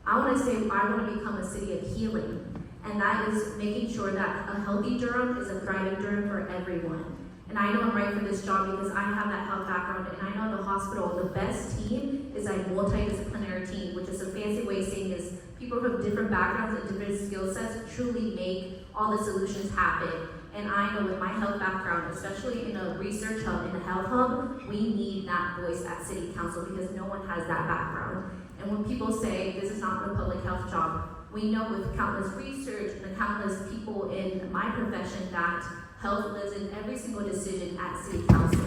I want to say I want to become a city of healing. And that is making sure that a healthy Durham is a thriving Durham for everyone. And I know I'm right for this job because I have that health background, and I know the hospital, the best team is a multidisciplinary team, which is a fancy way of saying is people from different backgrounds and different skill sets truly make all the solutions happen. And I know with my health background, especially in a research hub, in a health hub, we need that voice at City Council because no one has that background. And when people say this is not a public health job, we know with countless research and the countless people in my profession that health lives in every single decision at City Council.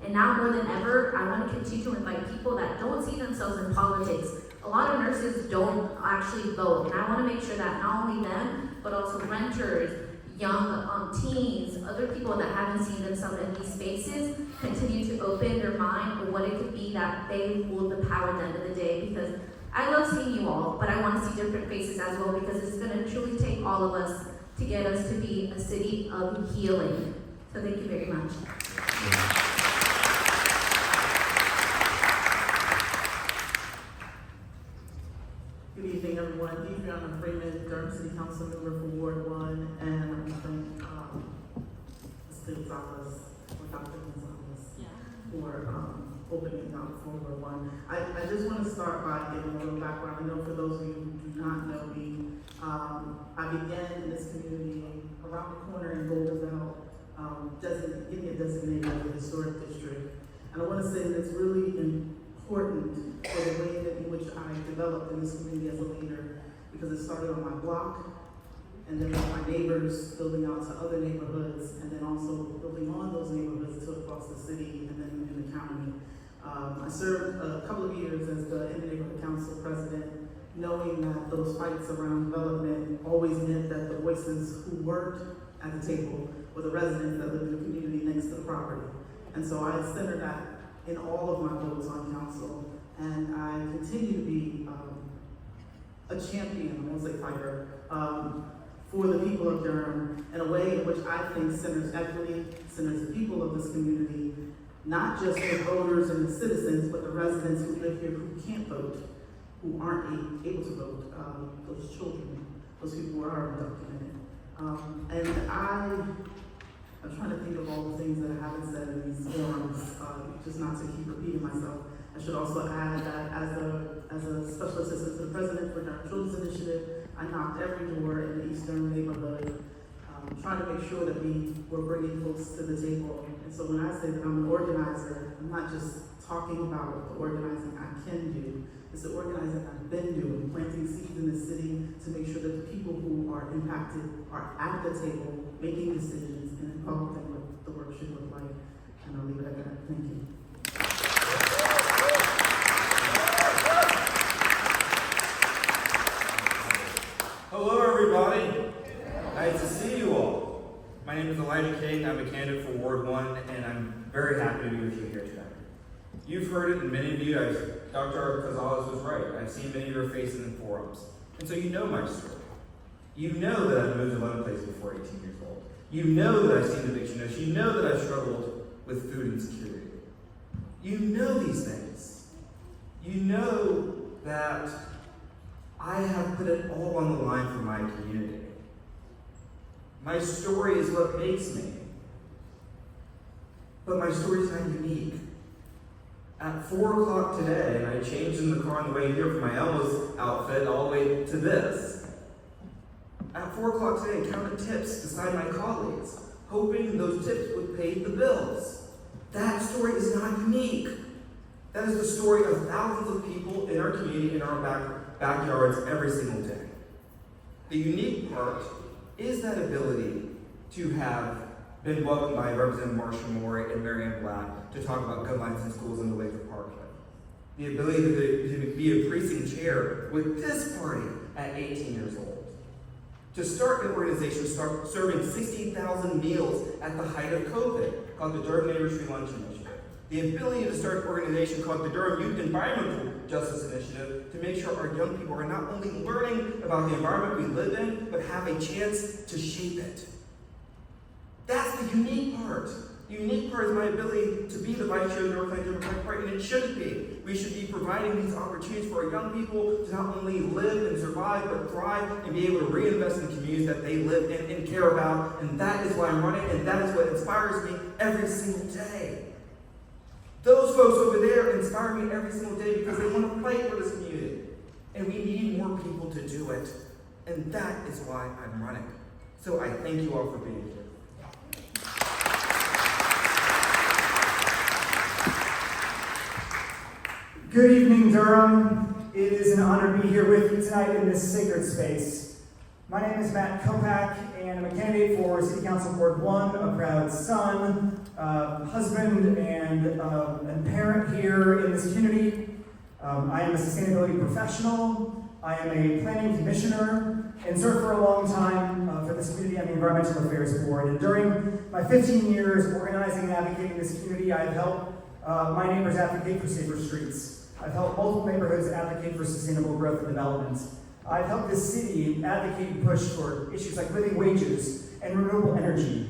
And now more than ever, I want to continue to invite people that don't see themselves in politics. A lot of nurses don't actually vote, and I want to make sure that not only them, but also renters, young teens, other people that haven't seen themselves in these spaces continue to open their mind for what it could be that they hold the power at the end of the day. Because I love seeing you all, but I want to see different faces as well because it's going to truly take all of us to get us to be a city of healing. So thank you very much. Good evening, everyone. Deidreana Freeman, Durham City Council member for Ward 1, and I want to thank Mr. Gonzalez, or Dr. Gonzalez, for opening up for Ward 1. I just want to start by giving a little background. I know for those of you who do not know me, I began in this community around the corner in Goldenbelt, getting it designated as a historic district. And I want to say that it's really important for the way in which I developed in this community as a leader, because it started on my block, and then with my neighbors building out to other neighborhoods, and then also building on those neighborhoods to across the city and then in the county. I served a couple of years as the neighborhood council president, knowing that those fights around development always meant that the voices who worked at the table were the residents that lived in the community next to the property. And so I centered that in all of my votes on council, and I continue to be a champion, I won't say fighter, for the people of Durham in a way in which I think centers equity, centers the people of this community, not just the voters and the citizens, but the residents who live here who can't vote, who aren't able to vote, those children, those people who are undocumented. And I'm trying to think of all the things that I haven't said in these forums, just not to keep repeating myself. I should also add that as a special assistant to the president for Durham Children's Initiative, I knocked every door in the East Durham neighborhood, trying to make sure that we were bringing folks to the table. And so when I say that I'm an organizer, I'm not just talking about the organizing I can do. It's the organizing I've been doing, planting seeds in the city to make sure that the people who are impacted are at the table, making decisions, and involved in what the work should look like. And I'll leave it at that. Thank you. Hello, everybody. Nice to see you all. My name is Elijah King. I'm a candidate for Ward 1, and I'm very happy to be with you here tonight. You've heard it, and many of you, as Dr. Gonzalez was right, I've seen many of your faces in forums. And so you know my story. You know that I've moved to London Place before 18 years old. You know that I've seen eviction notice. You know that I've struggled with food insecurity. You know these things. You know that I have put it all on the line for my community. My story is what makes me. But my story is not unique. At 4 o'clock today, and I changed in the car on the way here from my Elmo's outfit all the way to this. At 4 o'clock today, I counted tips beside my colleagues, hoping those tips would pay the bills. That story is not unique. That is the story of thousands of people in our community, in our backyards every single day. The unique part is that ability to have been welcomed by Representative Marsha Moore and Marianne Black to talk about gun violence in schools in the Wake of Parkland. The ability to be a precinct chair with this party at 18 years old. To start an organization, start serving 60,000 meals at the height of COVID, called the Durham Neighbors Free Lunch Initiative. The ability to start an organization called the Durham Youth Environmental Justice Initiative to make sure our young people are not only learning about the environment we live in, but have a chance to shape it. That's the unique part. The unique part is my ability to be the vice chair of the North Carolina Democratic Party, and it shouldn't be. We should be providing these opportunities for our young people to not only live and survive, but thrive and be able to reinvest in the communities that they live in and care about. And that is why I'm running, and that is what inspires me every single day. Those folks over there inspire me every single day because they want to fight for this community. And we need more people to do it. And that is why I'm running. So I thank you all for being here. Good evening, Durham. It is an honor to be here with you tonight in this sacred space. My name is Matt Kopak, and I'm a candidate for City Council Ward 1, a proud son, husband, and parent here in this community. I am a sustainability professional. I am a planning commissioner, and served for a long time for this community on the Environmental Affairs Board. And during my 15 years organizing and advocating this community, I've helped my neighbors advocate for safer streets. I've helped multiple neighborhoods advocate for sustainable growth and development. I've helped this city advocate and push for issues like living wages and renewable energy.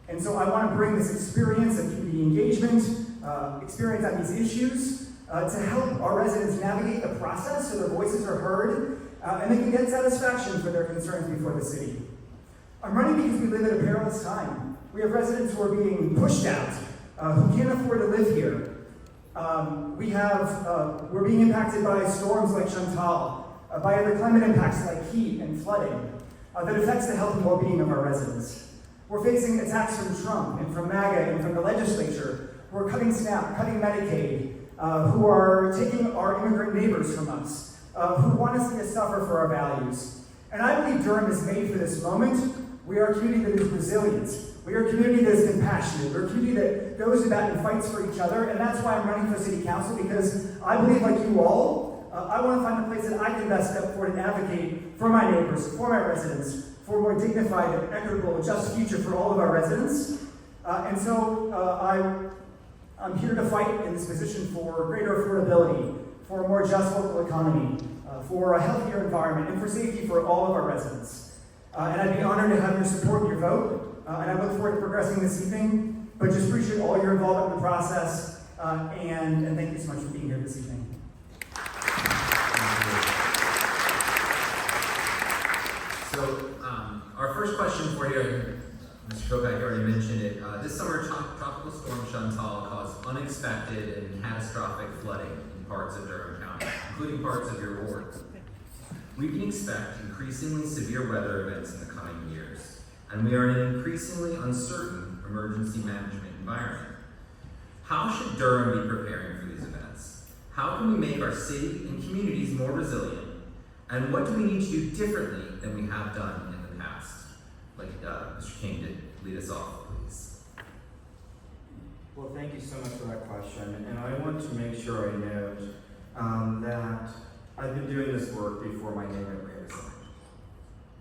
And so I want to bring this experience of community engagement, experience on these issues, to help our residents navigate the process so their voices are heard, and they can get satisfaction for their concerns before the city. I'm running because we live at a perilous time. We have residents who are being pushed out, who can't afford to live here. We're being impacted by storms like Chantal, by other climate impacts like heat and flooding, that affects the health and well-being of our residents. We're facing attacks from Trump and from MAGA and from the legislature who are cutting SNAP, cutting Medicaid, who are taking our immigrant neighbors from us, who want us to suffer for our values. And I believe Durham is made for this moment. We are a community that is resilient. We are a community that is compassionate. We're a community that goes to bat and fights for each other, and that's why I'm running for city council, because I believe, like you all, I want to find a place that I can best step forward and advocate for my neighbors, for my residents, for a more dignified and equitable, just future for all of our residents. And so I'm here to fight in this position for greater affordability, for a more just local economy, for a healthier environment, and for safety for all of our residents. And I'd be honored to have your support and your vote. And I look forward to progressing this evening, but just appreciate all your involvement in the process, and thank you so much for being here this evening. So, our first question for you, Mr. Kopak already mentioned it. This summer, tropical storm Chantal caused unexpected and catastrophic flooding in parts of Durham County, including parts of your ward. We can expect increasingly severe weather events in the coming years, and we are in an increasingly uncertain emergency management environment. How should Durham be preparing for these events? How can we make our city and communities more resilient? And what do we need to do differently than we have done in the past? Like Mr. King did lead us off, please. Well, thank you so much for that question. And I want to make sure I note that I've been doing this work before my name ever hit a sign.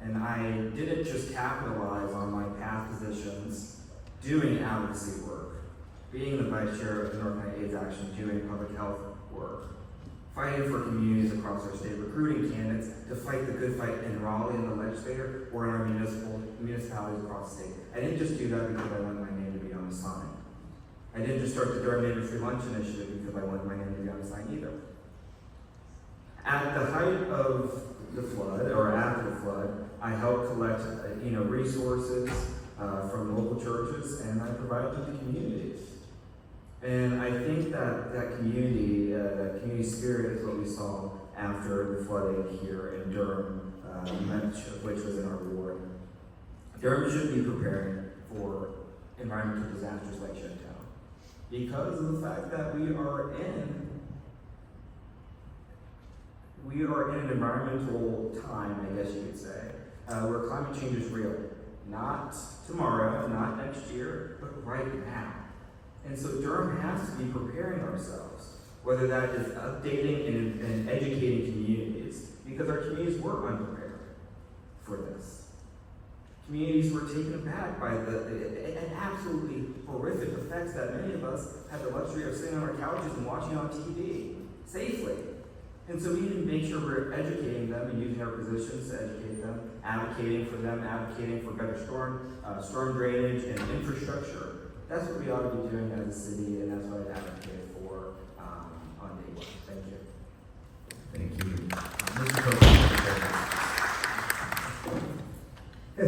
And I didn't just capitalize on my past positions doing advocacy work, being the vice chair of the North Carolina AIDS Action, doing public health work, fighting for communities across our state, recruiting candidates to fight the good fight in Raleigh in the legislature or in our municipalities across the state. I didn't just do that because I wanted my name to be on the sign. I didn't just start the Durham Neighbors Free Lunch Initiative because I wanted my name to be on the sign either. At the height of the flood, or after the flood, I helped collect, resources from local churches, and I provided to the communities. And I think that community spirit is what we saw after the flooding here in Durham, much of which was in our ward. Durham should be preparing for environmental disasters like Chantal because of the fact that we are in an environmental time, I guess you could say, where climate change is real. Not tomorrow, not next year, but right now. And so Durham has to be preparing ourselves, whether that is updating and educating communities, because our communities were unprepared for this. Communities were taken aback by the absolutely horrific effects that many of us have the luxury of sitting on our couches and watching on TV safely. And so we need to make sure we're educating them and using our positions to educate them, advocating for better storm drainage and infrastructure. That's what we ought to be doing as a city, and that's what I advocate for on day one. Thank you. Thank you. Mr. Copeland.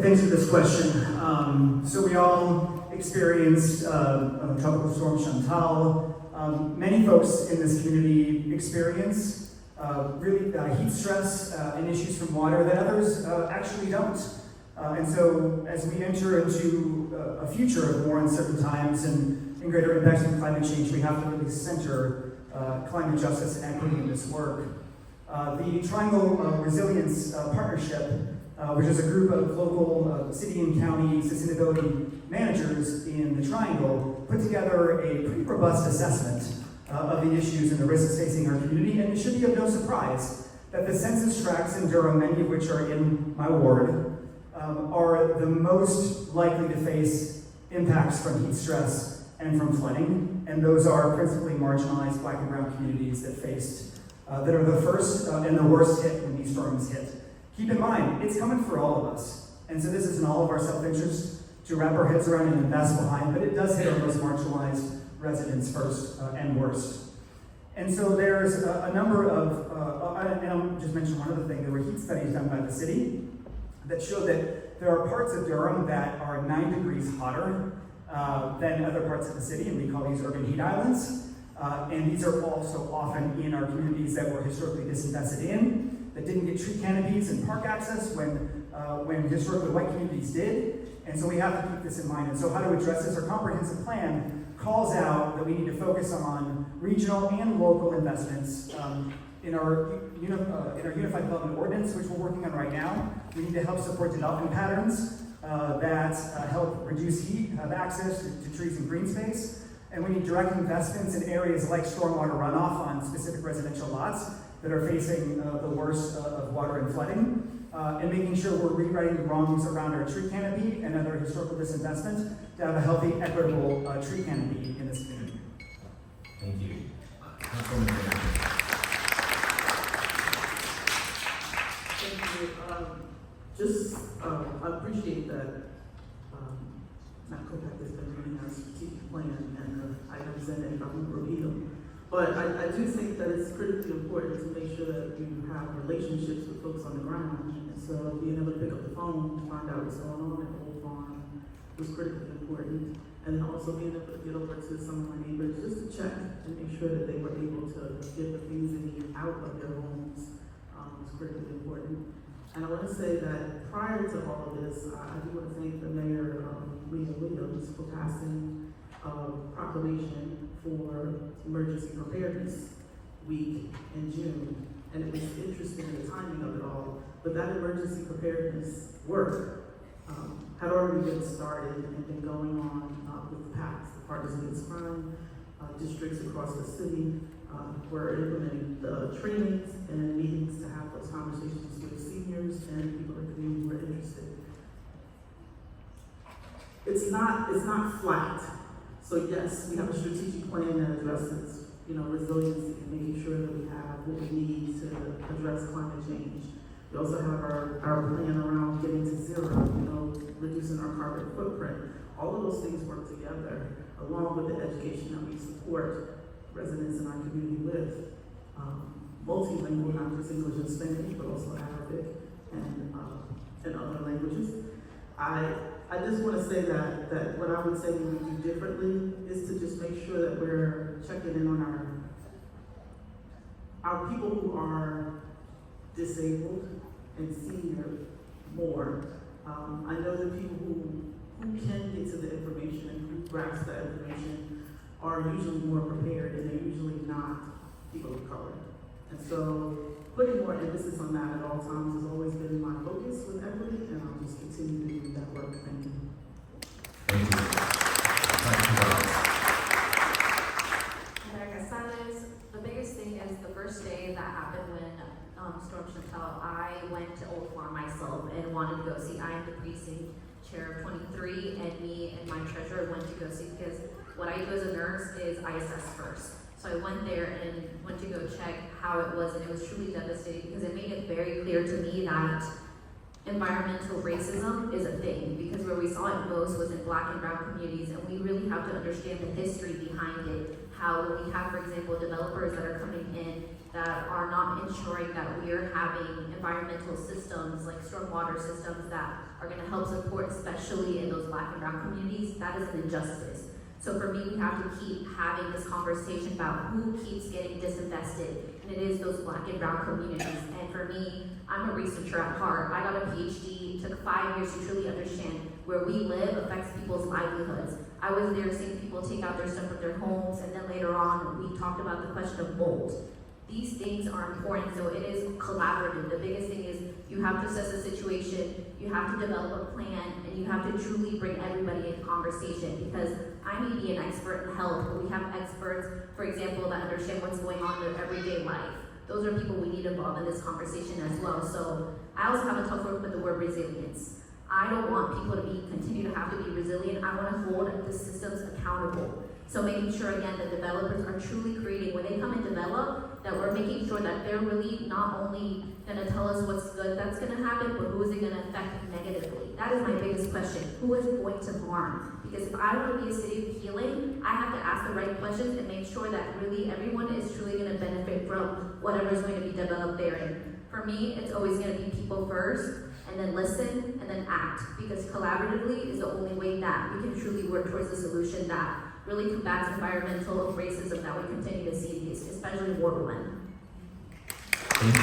Thanks for this question. So we all experienced Tropical Storm Chantal. Many folks in this community experience really heat stress and issues from water that others actually don't. And so as we enter into a future of more uncertain times and greater impacts from climate change, we have to really center climate justice and equity in this work. The Triangle Resilience Partnership, which is a group of local city and county sustainability managers in the Triangle, put together a pretty robust assessment of the issues and the risks facing our community, and it should be of no surprise that the census tracts in Durham, many of which are in my ward, are the most likely to face impacts from heat stress and from flooding, and those are principally marginalized Black and brown communities that are the first and the worst hit when these storms hit. Keep in mind, it's coming for all of us, and so this is in all of our self-interest to wrap our heads around and invest behind, but it does hit our most marginalized residents first and worst. And so there's a number of, and I'll just mention one other thing, there were heat studies done by the city that show that there are parts of Durham that are 9 degrees hotter than other parts of the city, and we call these urban heat islands. And these are also often in our communities that were historically disinvested in, that didn't get tree canopies and park access when historically white communities did. And so we have to keep this in mind. And so how to address this? Our comprehensive plan calls out that we need to focus on regional and local investments in our Unified Development Ordinance, which we're working on right now. We need to help support development patterns that help reduce heat, have access to trees and green space. And we need direct investments in areas like stormwater runoff on specific residential lots that are facing the worst of water and flooding. And making sure we're rewriting the wrongs around our tree canopy and other historical disinvestment to have a healthy, equitable tree canopy in this community. Thank you. Thank you. I appreciate that Matt Kopak has been reading our strategic plan and the items in it, if I won't repeat them. But I do think that it's critically important to make sure that you have relationships with folks on the ground. And so being able to pick up the phone to find out what's going on at the whole farm was critically important. And then also being able to get over to some of my neighbors just to check and make sure that they were able to get the things they need out of their homes was critically important. And I want to say that prior to all of this, I do want to thank the mayor, Leah Williams, for passing a proclamation for Emergency Preparedness Week in June. And it was interesting, the timing of it all. But that emergency preparedness work had already been started and been going on with the PACs, the Partners Against Crime districts across the city. We're implementing the trainings and meetings to have those conversations with seniors and people in the community who are interested. It's not flat. So yes, we have a strategic plan that addresses, resiliency and making sure that we have what we need to address climate change. We also have our plan around getting to zero, reducing our carbon footprint. All of those things work together. along with the education that we support residents in our community with. Multilingual, not just English and Spanish, but also Arabic and other languages. I just want to say that what I would say we would do differently is to just make sure that we're checking in on our people who are disabled and senior more. I know that people who can get to the information and who grasp that information are usually more prepared, and they're usually not people of color. And so putting more emphasis on that at all times has always been my focus with equity, and I'll just continue to do that work. Thank you. Thank you. The biggest thing is the first day that happened when Storm Chantal, I went to Old Farm myself and wanted to go see. I am the precinct chair of 23, and me and my treasurer went to go see, because what I do as a nurse is I assess first. So I went there and went to go check how it was, and it was truly devastating because it made it very clear to me that environmental racism is a thing, because where we saw it most was in Black and brown communities, and we really have to understand the history behind it. How when we have, for example, developers that are coming in that are not ensuring that we are having environmental systems like stormwater systems that are going to help support, especially in those Black and brown communities, that is an injustice. So for me, we have to keep having this conversation about who keeps getting disinvested, and it is those Black and brown communities. And for me, I'm a researcher at heart. I got a PhD, took 5 years to truly understand where we live affects people's livelihoods. I was there seeing people take out their stuff from their homes, and then later on, we talked about the question of mold. These things are important, so it is collaborative. The biggest thing is you have to assess the situation, you have to develop a plan, and you have to truly bring everybody in conversation, because I may be an expert in health, but we have experts, for example, that understand what's going on in their everyday life. Those are people we need involved in this conversation as well. So I also have a tough word with the word resilience. I don't want people to continue to have to be resilient. I want to hold the systems accountable. So making sure, again, that developers are truly creating, when they come and develop, that we're making sure that they're really not only going to tell us what's good that's going to happen, but who is it going to affect negatively? That is my biggest question. Who is it going to harm? Because if I want to be a city of healing, I have to ask the right questions and make sure that really everyone is truly going to benefit from whatever is going to be developed there. And for me, it's always going to be people first, and then listen, and then act. Because collaboratively is the only way that we can truly work towards a solution that really combats environmental racism that we continue to see, especially in Ward 1. Thank you.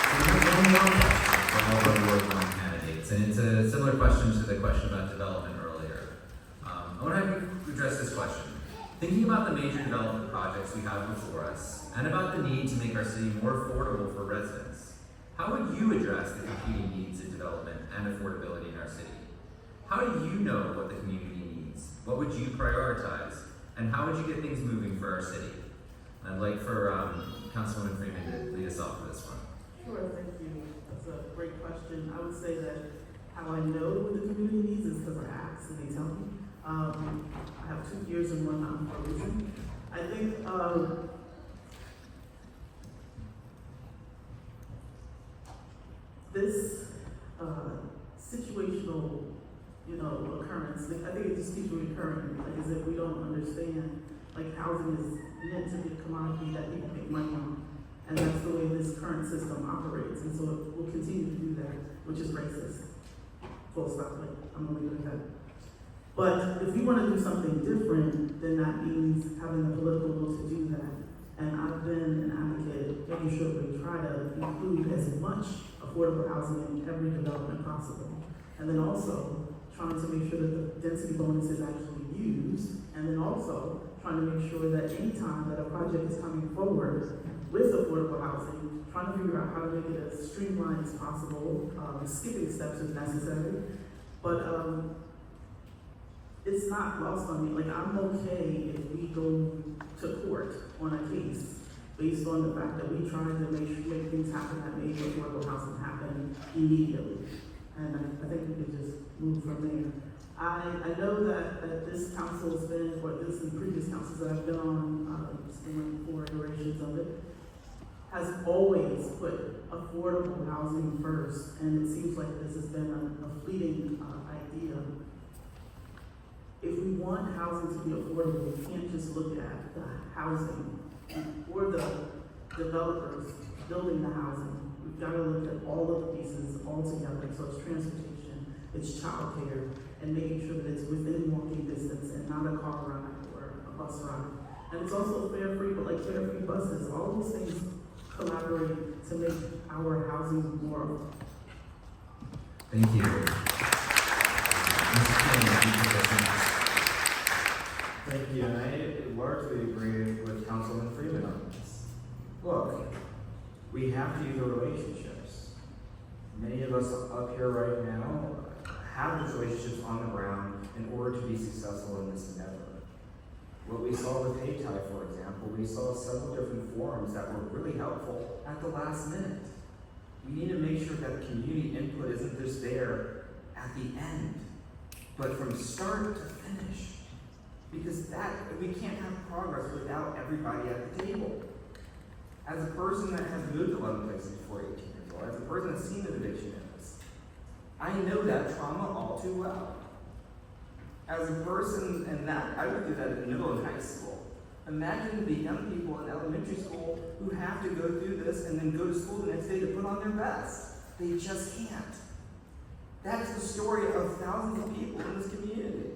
So we have one more question from all of our Ward 1 candidates, and it's a similar question to the question about development earlier. I want to have you address this question. Thinking about the major development projects we have before us, and about the need to make our city more affordable for residents, how would you address the competing needs of development and affordability in our city? How do you know what the community needs? What would you prioritize? And how would you get things moving for our city? I'd like for Councilwoman Freeman to lead us off with this one. Sure, thank you. That's a great question. I would say that how I know what the community needs is because I ask and they tell me. I have 2 years in one for a reason. I think this situational, occurrence, I think it just keeps recurring, like as if we don't understand, like housing is meant to be a commodity that people make money on. And that's the way this current system operates. And so it will continue to do that, which is racist. Full stop, like, I'm gonna leave it at that. But if we want to do something different, then that means having the political will to do that. And I've been an advocate making sure we try to include as much affordable housing in every development possible. And then also trying to make sure that the density bonus is actually used. And then also trying to make sure that any time that a project is coming forward with affordable housing, trying to figure out how to make it as streamlined as possible, skipping steps if necessary. But it's not lost on me. Like, I'm okay if we go to court on a case based on the fact that we tried to make things happen that made affordable housing happen immediately. And I think we could just move from there. I know that this council has been, or this and previous councils that I've been on, it's been like 4 iterations of it, has always put affordable housing first, and it seems like this has been a fleeting idea. if we want housing to be affordable, we can't just look at the housing or the developers building the housing. We've got to look at all of the pieces all together. So it's transportation, it's childcare, and making sure that it's within walking distance and not a car ride or a bus ride. And it's also fare-free, but like fare-free buses, all those things collaborate to make our housing more affordable. Thank you. Thank you, and I largely agree with Councilman Freeman on this. Look, we have to use our relationships. Many of us up here right now have those relationships on the ground in order to be successful in this endeavor. What we saw with HATI, for example, we saw several different forums that were really helpful at the last minute. We need to make sure that community input isn't just there at the end, but from start to finish. Because we can't have progress without everybody at the table. As a person that has moved 11 places before 18 years old, as a person that's seen an eviction in this, I know that trauma all too well. As a person, and that I went through that in middle and high school. Imagine the young people in elementary school who have to go through this and then go to school the next day to put on their best. They just can't. That is the story of thousands of people in this community.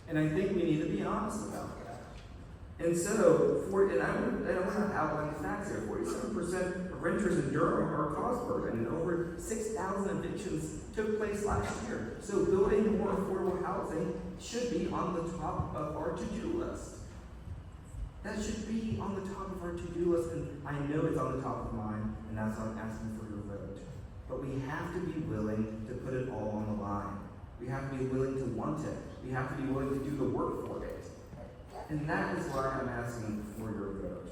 And I think we need to be honest about that. And so, and I want to outline the facts here. 47% of renters in Durham are cause burden, and over 6,000 evictions took place last year. So building more affordable housing should be on the top of our to-do list. That should be on the top of our to-do list, and I know it's on the top of mine, and that's why I'm asking for your vote. But we have to be willing to put it all on the line. We have to be willing to want it. We have to be willing to do the work for it. And that is why I'm asking for your vote.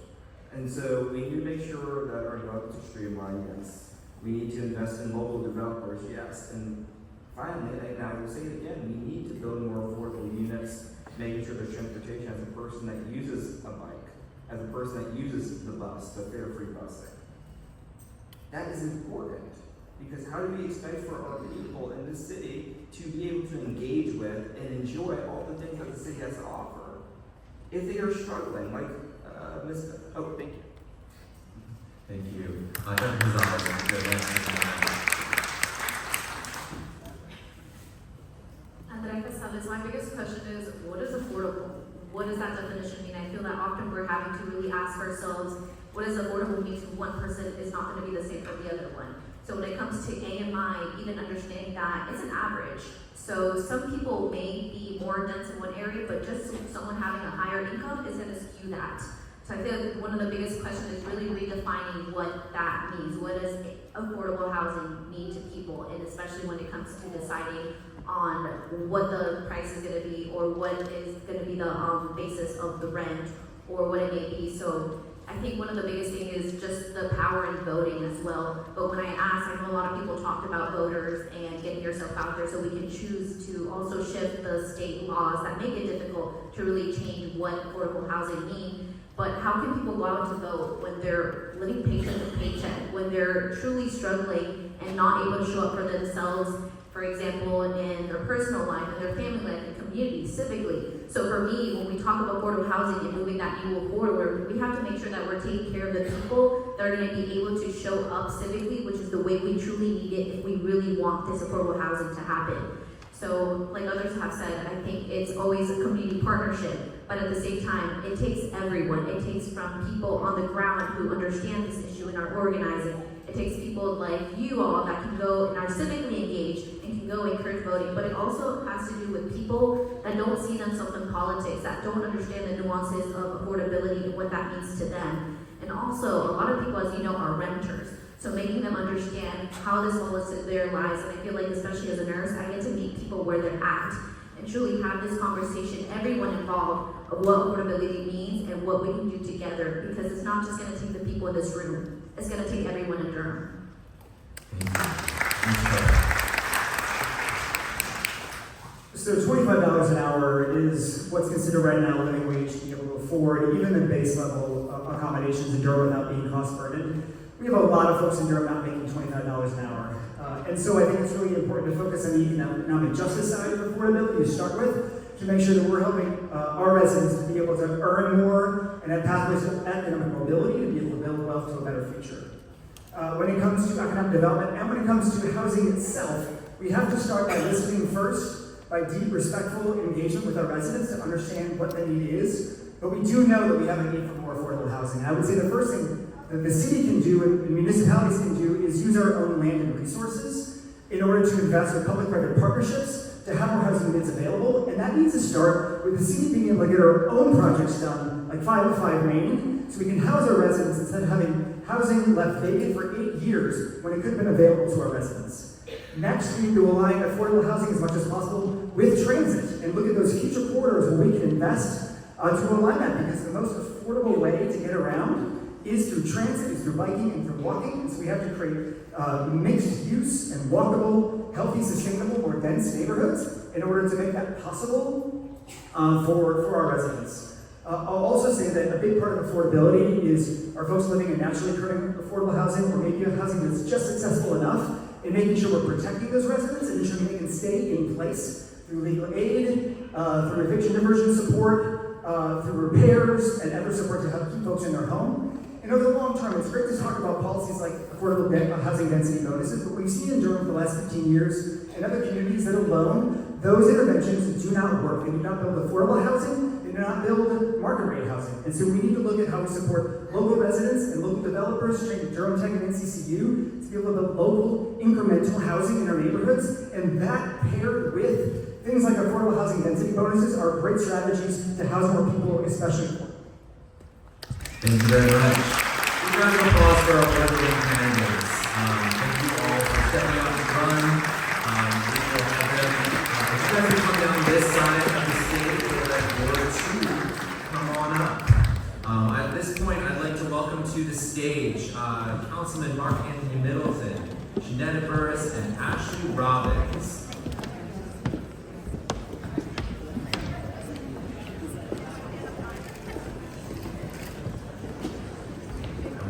And so we need to make sure that our developments are streamlined, yes. We need to invest in local developers, yes. And finally, and I will say it again, we need to build more affordable units, making sure there's transportation as a person that uses a bike, as a person that uses the bus, the fare-free busing. That is important. Because how do we expect for our people in this city to be able to engage with and enjoy all the things that the city has to offer if they are struggling, like thank you. Thank you. Dr. Gonzalez, Andrea Casales, my biggest question is, what is affordable? What does that definition mean? I feel that often we're having to really ask ourselves, what does affordable mean to one person is not going to be the same for the other one. So when it comes to AMI, even understanding that it's an average. So some people may be more dense in one area, but just someone having a higher income is going to skew that. So I feel like one of the biggest questions is really redefining what that means. What does affordable housing mean to people? And especially when it comes to deciding on what the price is going to be or what is going to be the basis of the rent or what it may be. So I think one of the biggest things is just the power in voting as well. But when I asked, I know a lot of people talked about voters and getting yourself out there so we can choose to also shift the state laws that make it difficult to really change what affordable housing means. But how can people go out to vote when they're living paycheck to paycheck, when they're truly struggling and not able to show up for themselves, for example, in their personal life, in their family life, and community, civically. So for me, when we talk about affordable housing and moving that needle forward, we have to make sure that we're taking care of the people that are going to be able to show up civically, which is the way we truly need it if we really want this affordable housing to happen. So, like others have said, I think it's always a community partnership, but at the same time, it takes everyone. It takes from people on the ground who understand this issue and are organizing. It takes people like you all that can go and are civically engaged and can go encourage voting, but it also has to do with people that don't see themselves in politics, that don't understand the nuances of affordability and what that means to them. And also, a lot of people, as you know, are renters. So making them understand how this will affect their lives, and I feel like especially as a nurse, I get to meet people where they're at and truly have this conversation, everyone involved, of what affordability means and what we can do together, because it's not just going to take the people in this room, it's going to take everyone in Durham. So $25 an hour is what's considered right now a living wage to be able to afford even the base level of accommodations in Durham without being cost burdened. We have a lot of folks in Durham not making $25 an hour. And so I think it's really important to focus on the economic justice side of affordability to start with, to make sure that we're helping our residents to be able to earn more and have pathways to economic mobility to be able to build wealth to a better future. When it comes to economic development and when it comes to housing itself, we have to start by listening first, by deep, respectful engagement with our residents to understand what the need is. But we do know that we have a need for more affordable housing. And I would say the first thing that the city can do and municipalities can do is use our own land and resources in order to invest in public-private partnerships to have more housing units available. And that needs to start with the city being able to get our own projects done, like 505 Main, so we can house our residents instead of having housing left vacant for 8 years when it could have been available to our residents. Next, we need to align affordable housing as much as possible with transit and look at those future corridors where we can invest to align that, because the most affordable way to get around is through transit, is through biking and through walking. And so we have to create mixed use and walkable, healthy, sustainable, more dense neighborhoods in order to make that possible for our residents. I'll also say that a big part of affordability is our folks living in naturally occurring affordable housing, or maybe a housing that's just accessible enough, and making sure we're protecting those residents and ensuring they can stay in place through legal aid, through eviction diversion support, through repairs and other support to help keep folks in their home. And over the long term, it's great to talk about policies like affordable housing density bonuses, but we've seen in Durham for the last 15 years and other communities that alone, those interventions do not work. They do not build affordable housing, they do not build market rate housing. And so we need to look at how we support local residents and local developers, trained at Durham Tech and NCCU, to be able to build local incremental housing in our neighborhoods. And that paired with things like affordable housing density bonuses are great strategies to house more people, especially poor. Thank you very much. A round of applause for our Ward candidates. Thank you all for stepping out to run. We will have them, if you guys come down this side of the stage, we'll let Ward 2 come on up. At this point, I'd like to welcome to the stage Councilman Mark Anthony Middleton, Jeanetta Burris, and Ashley Robbins.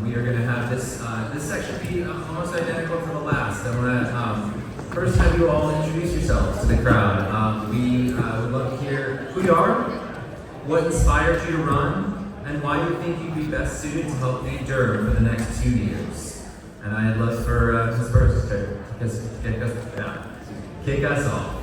We are going to have this section be almost identical to the last. I want to first have you all introduce yourselves to the crowd. We would love to hear who you are, what inspired you to run, and why you think you'd be best suited to help lead Durham for the next 2 years. And I'd love for Ms. Burris to kick us off.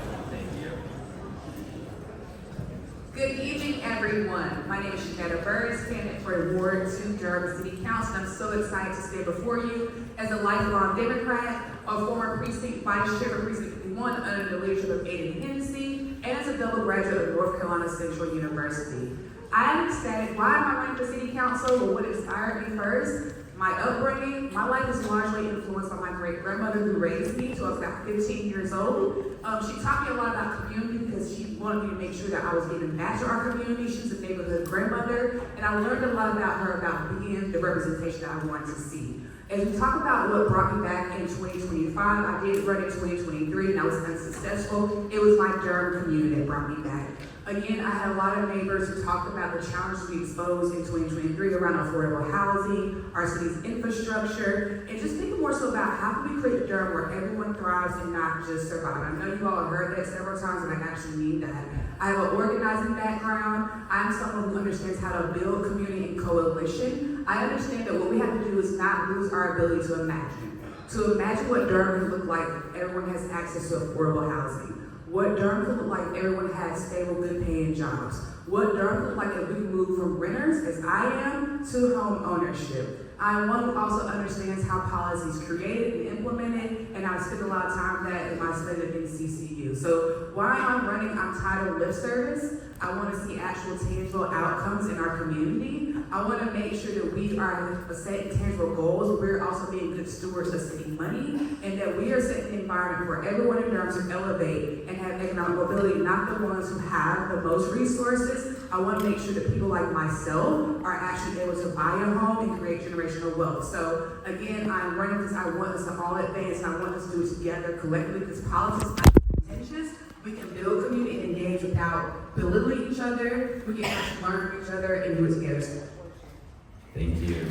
Good evening, everyone. My name is Jeanetta Burris, candidate for Ward 2 Durham City Council. I'm so excited to stand before you as a lifelong Democrat, a former precinct vice chair of Precinct 51 under the leadership of Aiden Hennessy, and as a double graduate of North Carolina Central University. I'm ecstatic. Why am I running for City Council? Well, what inspired me first? My upbringing. My life was largely influenced by my great-grandmother who raised me until I was about 15 years old. She taught me a lot about community because she wanted me to make sure that I was giving back to our community. She's a neighborhood grandmother, and I learned a lot about her, about being the representation that I wanted to see. As we talk about what brought me back in 2025, I did run in 2023 and I was unsuccessful. It was my Durham community that brought me back. Again, I had a lot of neighbors who talked about the challenges we exposed in 2023 around affordable housing, our city's infrastructure, and just thinking more so about how can we create a Durham where everyone thrives and not just survive. I know you all have heard that several times, and I actually mean that. I have an organizing background. I'm someone who understands how to build community and coalition. I understand that what we have to do is not lose our ability to imagine. To imagine what Durham could look like if everyone has access to affordable housing. What Durham could look like if everyone had stable, good-paying jobs. What Durham could look like if we move from renters, as I am, to home ownership. I'm one who also understands how policy is created and implemented, and I've spent a lot of time with that in my study at NCCU. So while I'm running, I'm titled lip service. I want to see actual tangible outcomes in our community. I want to make sure that we are setting tangible goals, but we're also being good stewards of city money, and that we are setting the environment for everyone in Durham to elevate and have economic mobility, not the ones who have the most resources. I want to make sure that people like myself are actually able to buy a home and create generational wealth. So again, I'm running because I want us to all advance, and I want us to do it together collectively, because politics is not contentious. We can build community and engage without belittling each other. We can actually learn from each other and do it together. Thank you.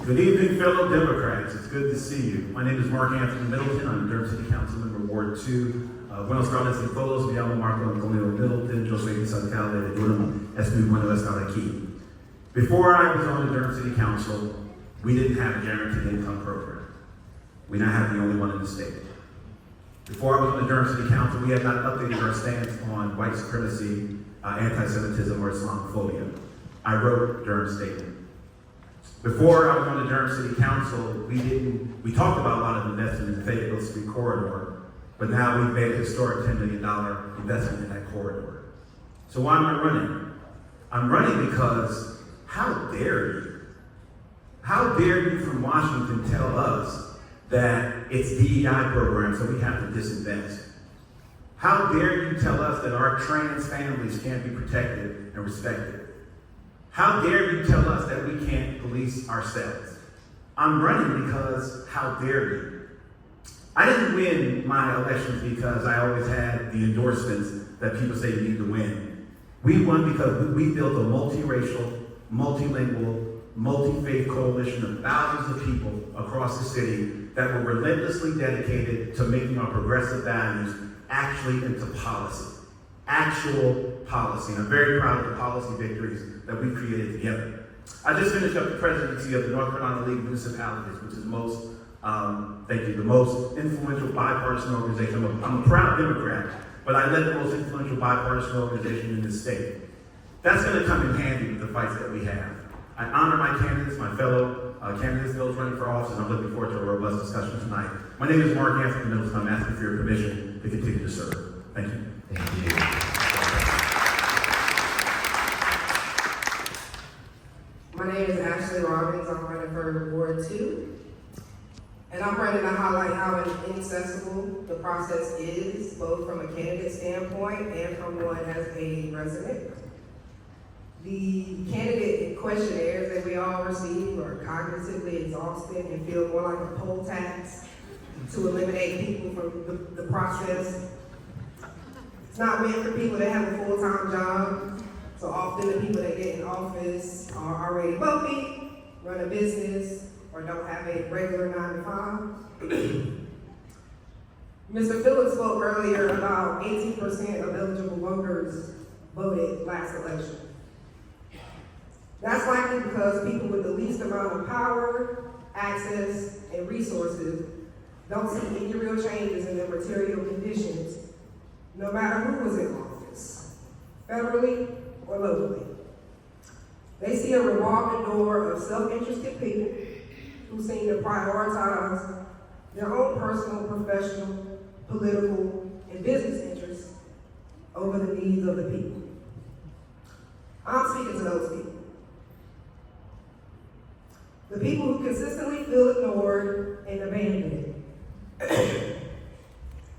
Good evening, fellow Democrats. It's good to see you. My name is Mark Anthony Middleton. I'm Durham City Council Member Ward 2. Buenos tardes a todos. Me llamo Marco Antonio Middleton. Yo soy alcalde de Durham. Es muy bueno estar aquí. Before I was on the Durham City Council, we didn't have a guaranteed income program. We now have the only one in the state. Before I was on the Durham City Council, we had not updated our stance on white supremacy, anti-Semitism, or Islamophobia. I wrote Durham's statement. Before I was on the Durham City Council, we talked about a lot of investment in the Fayetteville Street corridor, but now we've made a historic $10 million investment in that corridor. So why am I running? I'm running because how dare you? How dare you from Washington tell us that it's DEI programs that we have to disinvest? How dare you tell us that our trans families can't be protected and respected? How dare you tell us that we can't police ourselves? I'm running because how dare you? I didn't win my elections because I always had the endorsements that people say you need to win. We won because we built a multiracial, multilingual, multi-faith coalition of thousands of people across the city that were relentlessly dedicated to making our progressive values actually into policy. Actual policy. And I'm very proud of the policy victories that we created together. I just finished up the presidency of the North Carolina League of Municipalities, which is the most influential bipartisan organization. I'm a proud Democrat, but I led the most influential bipartisan organization in this state. That's going to come in handy with the fights that we have. I honor my candidates, my fellow candidates, those running for office, and I'm looking forward to a robust discussion tonight. My name is Mark Anthony Middleton. I'm asking for your permission to continue to serve. Thank you. Thank you. My name is Ashley Robbins. I'm running for Ward 2. And I'm running to highlight how inaccessible the process is, both from a candidate standpoint and from one as a resident. The candidate questionnaires that we all receive are cognitively exhausting and feel more like a poll tax to eliminate people from the process. It's not meant for people that have a full-time job. So often the people that get in office are already wealthy, run a business, or don't have a regular 9-to-5. Mr. Phillips spoke earlier about 18% of eligible voters voted last election. That's likely because people with the least amount of power, access, and resources don't see any real changes in their material conditions, no matter who was in office, federally or locally. They see a revolving door of self-interested people who seem to prioritize their own personal, professional, political, and business interests over the needs of the people. I'm speaking to those people. The people who consistently feel ignored and abandoned.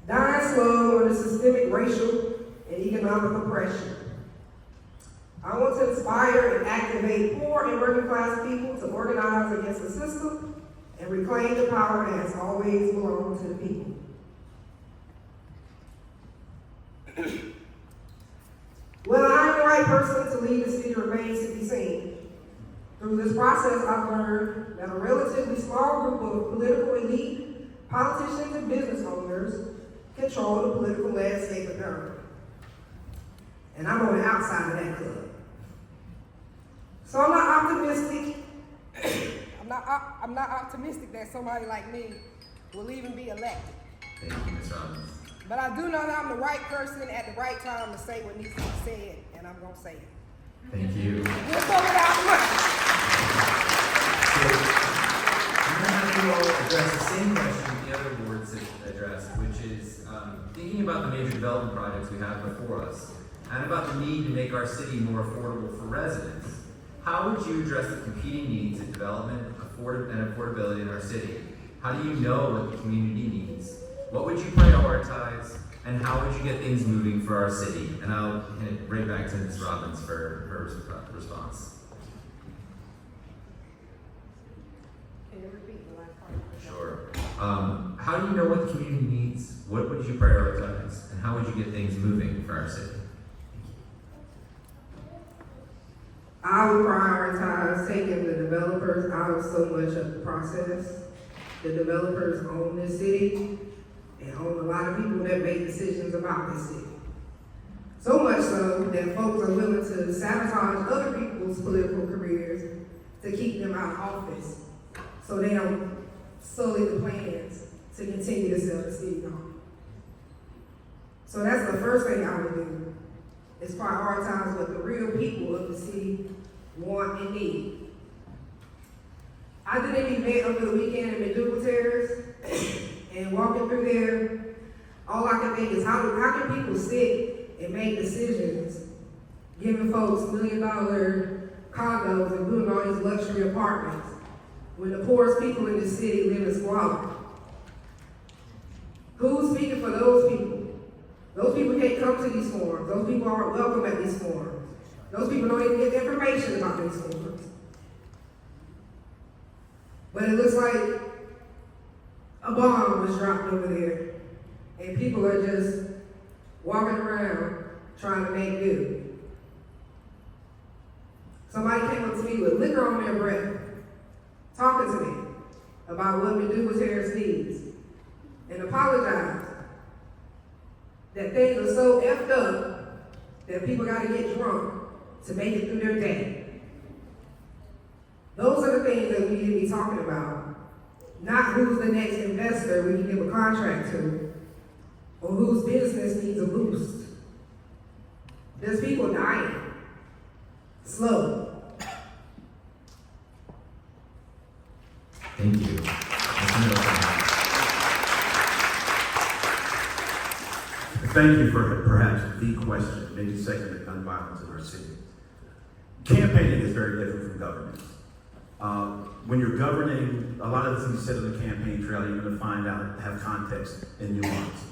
Dying slow under systemic racial and economic oppression. I want to inspire and activate poor and working class people to organize against the system and reclaim the power that has always belonged to the people. Whether I'm the right person to lead the city remains to be seen. Through this process, I've learned that a relatively small group of political elite, politicians, and business owners control the political landscape of Durham. And I'm on the outside of that club. So I'm not optimistic. I'm not optimistic that somebody like me will even be elected. Thank you, Ms. Robbins. But I do know that I'm the right person at the right time to say what needs to be said, and I'm gonna say it. Thank you. We'll go without much. So, I'm going to have you all address the same question the other boards have addressed, which is thinking about the major development projects we have before us, and about the need to make our city more affordable for residents. How would you address the competing needs of development and affordability in our city? How do you know what the community needs? What would you prioritize? And how would you get things moving for our city? And I'll hand it right back to Ms. Robbins for her response. Can you repeat the last part? Sure. How do you know what the community needs? What would you prioritize? And how would you get things moving for our city? I would prioritize taking the developers out of so much of the process. The developers own this city and own a lot of people that make decisions about this city. So much so that folks are willing to sabotage other people's political careers to keep them out of office so they don't sully the plans to continue to sell the city on. So that's the first thing I would do, is prioritize what the real people of the city want and need. I did an event over the weekend in Municipal Terrace, and walking through there, all I can think is how can people sit and make decisions, giving folks $1 million condos and building all these luxury apartments, when the poorest people in the city live in squalor? Who's speaking for those people? Those people can't come to these forums. Those people aren't welcome at these forums. Those people don't even get information about these forums. But it looks like a bomb was dropped over there, and people are just walking around trying to make do. Somebody came up to me with liquor on their breath, talking to me about what Municipal Terrace needs, and apologized that things are so effed up that people gotta get drunk to make it through their day. Those are the things that we need to be talking about, not who's the next investor we can give a contract to, or whose business needs a boost. There's people dying, slow. Thank you. Thank you for perhaps the question, maybe second to gun violence in our city. Campaigning is very different from government. When you're governing, a lot of the things you said on the campaign trail, you're going to find out have context and nuance.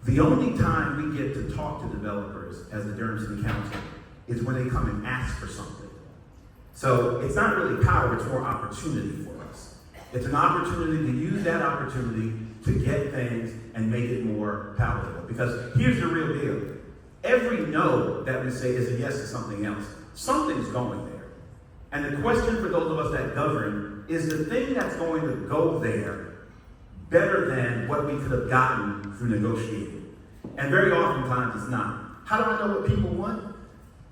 The only time we get to talk to developers as the Durham City Council is when they come and ask for something. So it's not really power, it's more opportunity for us. It's an opportunity to use that opportunity to get things and make it more palatable. Because here's the real deal. Every no that we say is a yes to something else. Something's going there. And the question for those of us that govern is the thing that's going to go there better than what we could have gotten through negotiating? And very oftentimes it's not. How do I know what people want?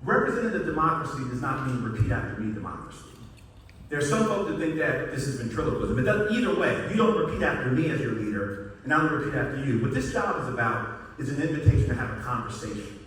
Representative democracy does not mean repeat after me democracy. There's some folks that think that this is ventriloquism. It doesn't, either way, you don't repeat after me as your leader, and I don't repeat after you. What this job is about is an invitation to have a conversation.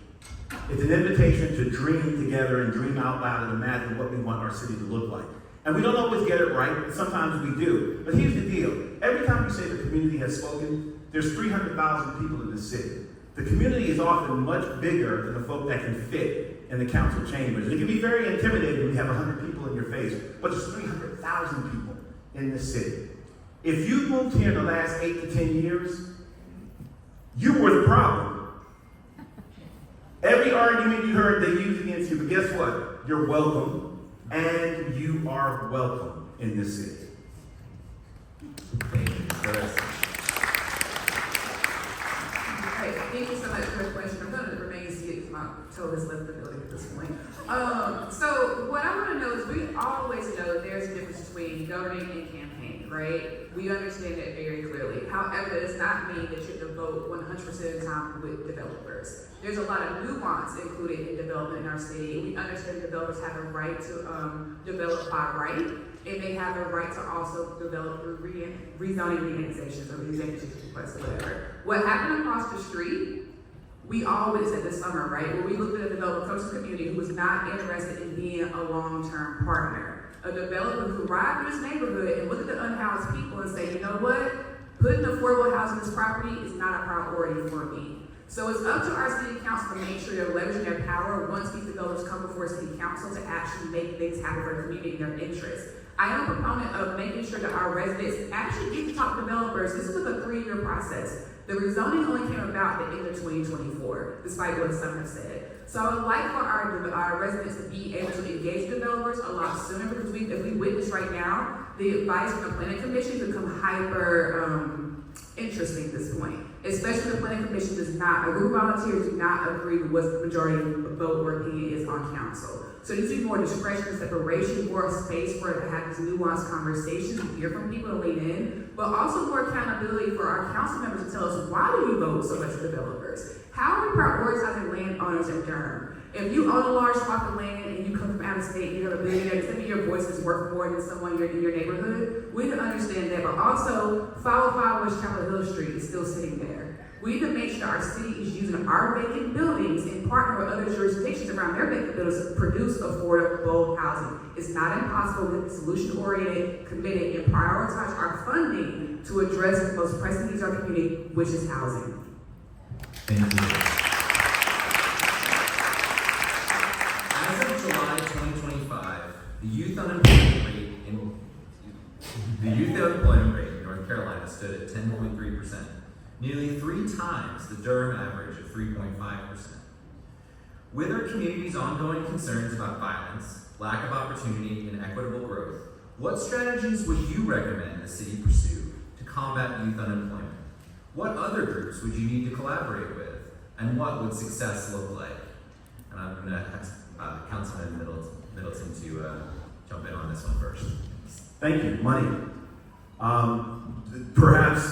It's an invitation to dream together and dream out loud and imagine what we want our city to look like. And we don't always get it right, but sometimes we do. But here's the deal. Every time we say the community has spoken, there's 300,000 people in the city. The community is often much bigger than the folk that can fit in the council chambers. And it can be very intimidating when you have 100 people in your face, but there's 300,000 people in this city. If you moved here in the last 8 to 10 years, you were the problem. Every argument you heard they used against you, but guess what? You're welcome, and you are welcome in this city. Thank you. Great. Thank you so much for the question. I'm going to remain seated because my toe has left the building at this point. So what I want to know is we always know that there's a difference between governing and campaigning, right? We understand that very clearly. However, it does not mean that you devote 100% of the time with developers. There's a lot of nuance included in development in our city. We understand developers have a right to develop by right, and they have a right to also develop through rezoning reannexations or executive requests or whatever. What happened across the street, we all witnessed it this summer, right? Where we looked at a developer come to the community who was not interested in being a long-term partner. A developer who arrived in this neighborhood and looked at the unhoused people and say, you know what? Putting affordable housing on this property is not a priority for me. So it's up to our city council to make sure they're leveraging their power once these developers come before city council to actually make things happen for the community in their interest. I am a proponent of making sure that our residents actually get to talk to developers. This was a 3-year process. The rezoning only came about at the end of 2024, despite what some have said. So I would like for our residents to be able to engage developers a lot sooner, because if we witness right now, the advice from the planning commission become hyper interesting at this point. especially the planning commission does not, a group of volunteers do not agree with what the majority vote or opinion is on council. So there needs to be more discretion and separation, more space for to have these nuanced conversations and hear from people and lean in, but also more accountability for our council members to tell us, why do you vote so much for developers? How are we prioritizing landowners in Durham? If you own a large swath of land and you come from out of state, you're a billionaire, does that mean your voice is worth more than someone in your neighborhood? We need to understand that, but also 505 West Chapel Hill Street is still sitting there. We need to make sure our city is using our vacant buildings and partner with other jurisdictions around their vacant buildings to produce affordable housing. It's not impossible to be solution-oriented, committed, and prioritize our funding to address the most pressing needs of our community, which is housing. Thank you. As of July 2025, the youth unemployment rate in North Carolina stood at 10.3%, nearly 3 times the Durham average of 3.5%. With our community's ongoing concerns about violence, lack of opportunity, and equitable growth, what strategies would you recommend the city pursue to combat youth unemployment? What other groups would you need to collaborate with? And what would success look like? And I'm going to ask Councilman Middleton to jump in on this one first. Thank you. Money. Perhaps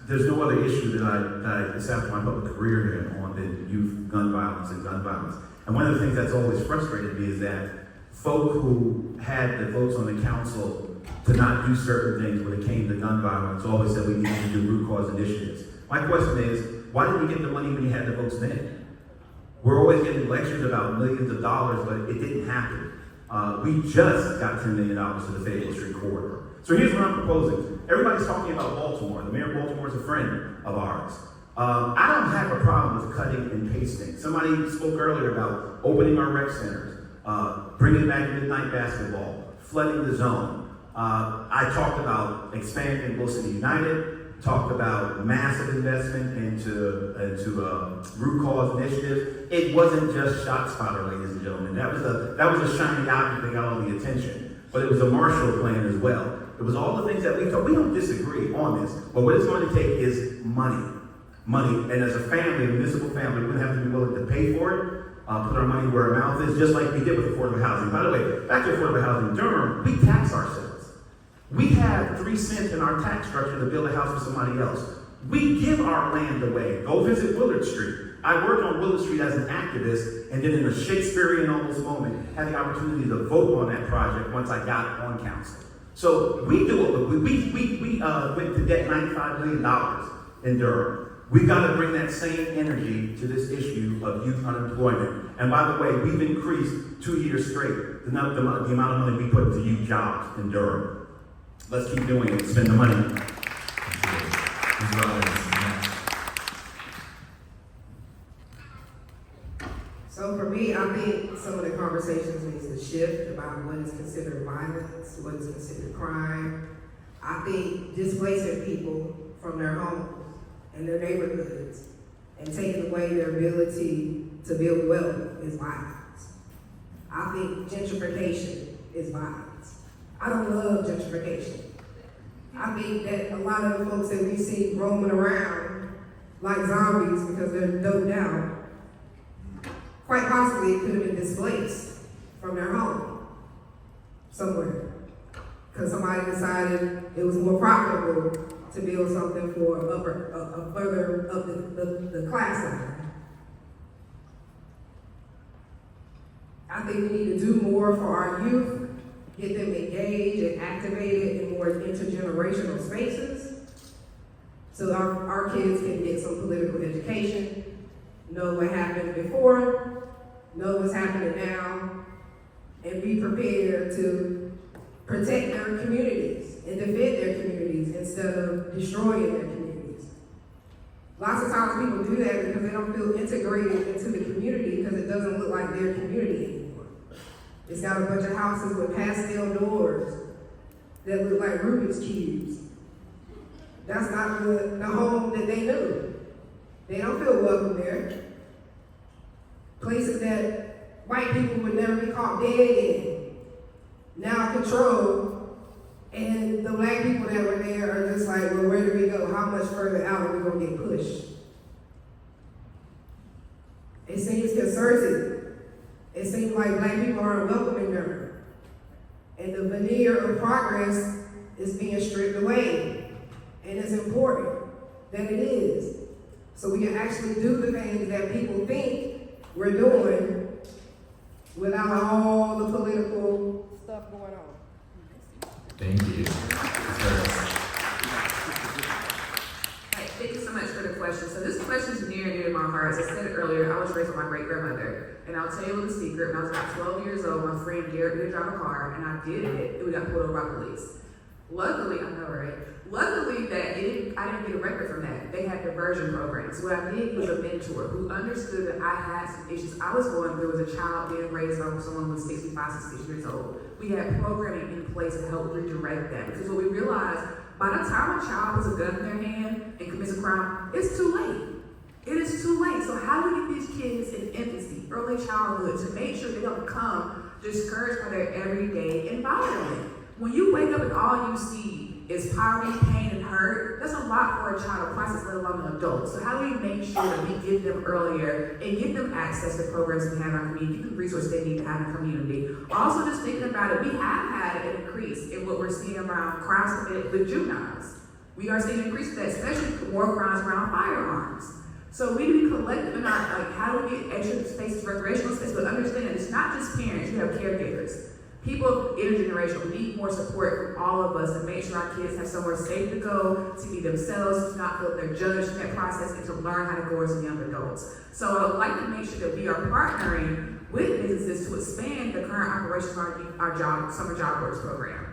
there's no other issue that I established my public career in on than youth gun violence and gun violence. And one of the things that's always frustrated me is that folk who had the votes on the council to not do certain things when it came to gun violence always said we needed to do root cause initiatives. My question is, why didn't we get the money when you had the votes then? We're always getting lectures about millions of dollars, but it didn't happen. We just got $10 million to the Fayetteville Street corridor. So here's what I'm proposing. Everybody's talking about Baltimore. The mayor of Baltimore is a friend of ours. I don't have a problem with cutting and pasting. Somebody spoke earlier about opening our rec centers, bringing back midnight basketball, flooding the zone. I talked about expanding Bull City United, talked about massive investment into root cause initiatives. It wasn't just ShotSpotter, ladies and gentlemen. That was a shiny object that got all the attention. But it was a Marshall Plan as well. It was all the things that we thought. We don't disagree on this, but what it's going to take is money. Money. And as a family, a municipal family, we're going to have to be willing to pay for it, put our money where our mouth is, just like we did with affordable housing. By the way, back to affordable housing in Durham, we tax ourselves. We have 3 cents in our tax structure to build a house for somebody else. We give our land away. Go visit Willard Street. I worked on Willard Street as an activist, and then in a Shakespearean almost moment, had the opportunity to vote on that project once I got on council. So we do it. We went to debt $95 million in Durham. We've got to bring that same energy to this issue of youth unemployment. And by the way, we've increased 2 years straight the amount of money we put into youth jobs in Durham. Let's keep doing it. Spend the money. So for me, I think some of the conversations needs to shift about what is considered violence, what is considered crime. I think displacing people from their homes and their neighborhoods and taking away their ability to build wealth is violence. I think gentrification is violence. I don't love gentrification. I think that a lot of the folks that we see roaming around like zombies because they're doped out, quite possibly could have been displaced from their home somewhere. Because somebody decided it was more profitable to build something for further up the class ladder. I think we need to do more for our youth, get them engaged and activated in more intergenerational spaces so our kids can get some political education, know what happened before, know what's happening now, and be prepared to protect their communities and defend their communities instead of destroying their communities. Lots of times people do that because they don't feel integrated into the community because it doesn't look like their community anymore. It's got a bunch of houses with pastel doors that look like Rubik's Cubes. That's not the home that they knew. They don't feel welcome there. Places that white people would never be caught dead in, now controlled, and the black people that were there are just like, well, where do we go? How much further out are we gonna get pushed? disconcerting. It seems like black people aren't welcome in Durham. And the veneer of progress is being stripped away. And it's important that it is. So we can actually do the things that people think we're doing without all the political stuff going on. Thank you. Hey, thank you so much for the question. So this question is near and dear to my heart. As I said earlier, I was raised with my great-grandmother. And I'll tell you with a secret, when I was about 12 years old, my friend dared me to drive a car, and I did it, and we got pulled over by police. Luckily, I know, right? Luckily, I didn't get a record from that. They had diversion programs. What I did was a mentor who understood that I had some issues I was going through as a child being raised by someone who was 65, 66 years old. We had programming in place to help redirect that. Because what we realized, by the time a child puts a gun in their hand and commits a crime, it's too late. It is too late. So how do we get these kids in infancy, early childhood, to make sure they don't become discouraged by their everyday environment? When you wake up and all you see is poverty, pain, and hurt, that's a lot for a child to process, let alone an adult. So how do we make sure that we get them earlier and give them access to programs we have in our community, give them resources they need to have in the community? Also, just thinking about it, we have had an increase in what we're seeing around crimes committed with juveniles. We are seeing an increase in that, especially more crimes around firearms. So we need to be collective in our, like, how do we get extra spaces, recreational space, but understand that it's not just parents, you have caregivers. People of intergenerational need more support from all of us to make sure our kids have somewhere safe to go, to be themselves, to not feel they're judged in that process, and to learn how to go as young adults. So I would like to make sure that we are partnering with businesses to expand the current operations of our summer job works program.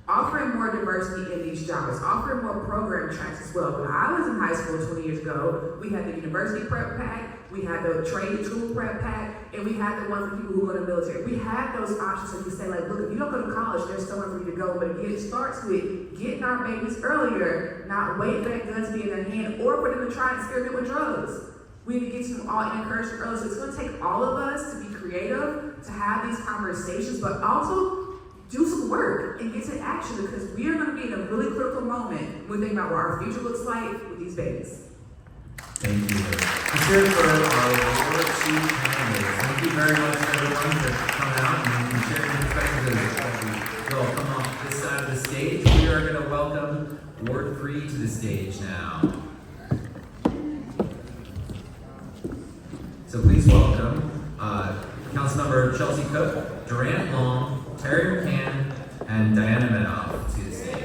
Offering more diversity in these jobs, offering more program tracks as well. When I was in high school 20 years ago, we had the university prep pack, we had the trade tool prep pack, and we had the one for people who go to the military. We had those options, so you say, like, look, if you don't go to college, there's somewhere for you to go. But again, it starts with getting our babies earlier, not waiting for that gun to be in their hand, or for them to try and experiment with drugs. We need to get them all encouraged early. So it's going to take all of us to be creative, to have these conversations, but also do some work and get to action, because we are going to be in a really critical moment when we think about what our future looks like with these babies. Thank you. Let's hear it for our Ward 2 candidates. Thank you very much, everyone, for coming out and sharing your perspectives. We'll come off this side of the stage. We are going to welcome Ward 3 to the stage now. So please welcome Councilmember Chelsea Cook, Durant Long, Terry McCann, and Diana Menoff to the stage.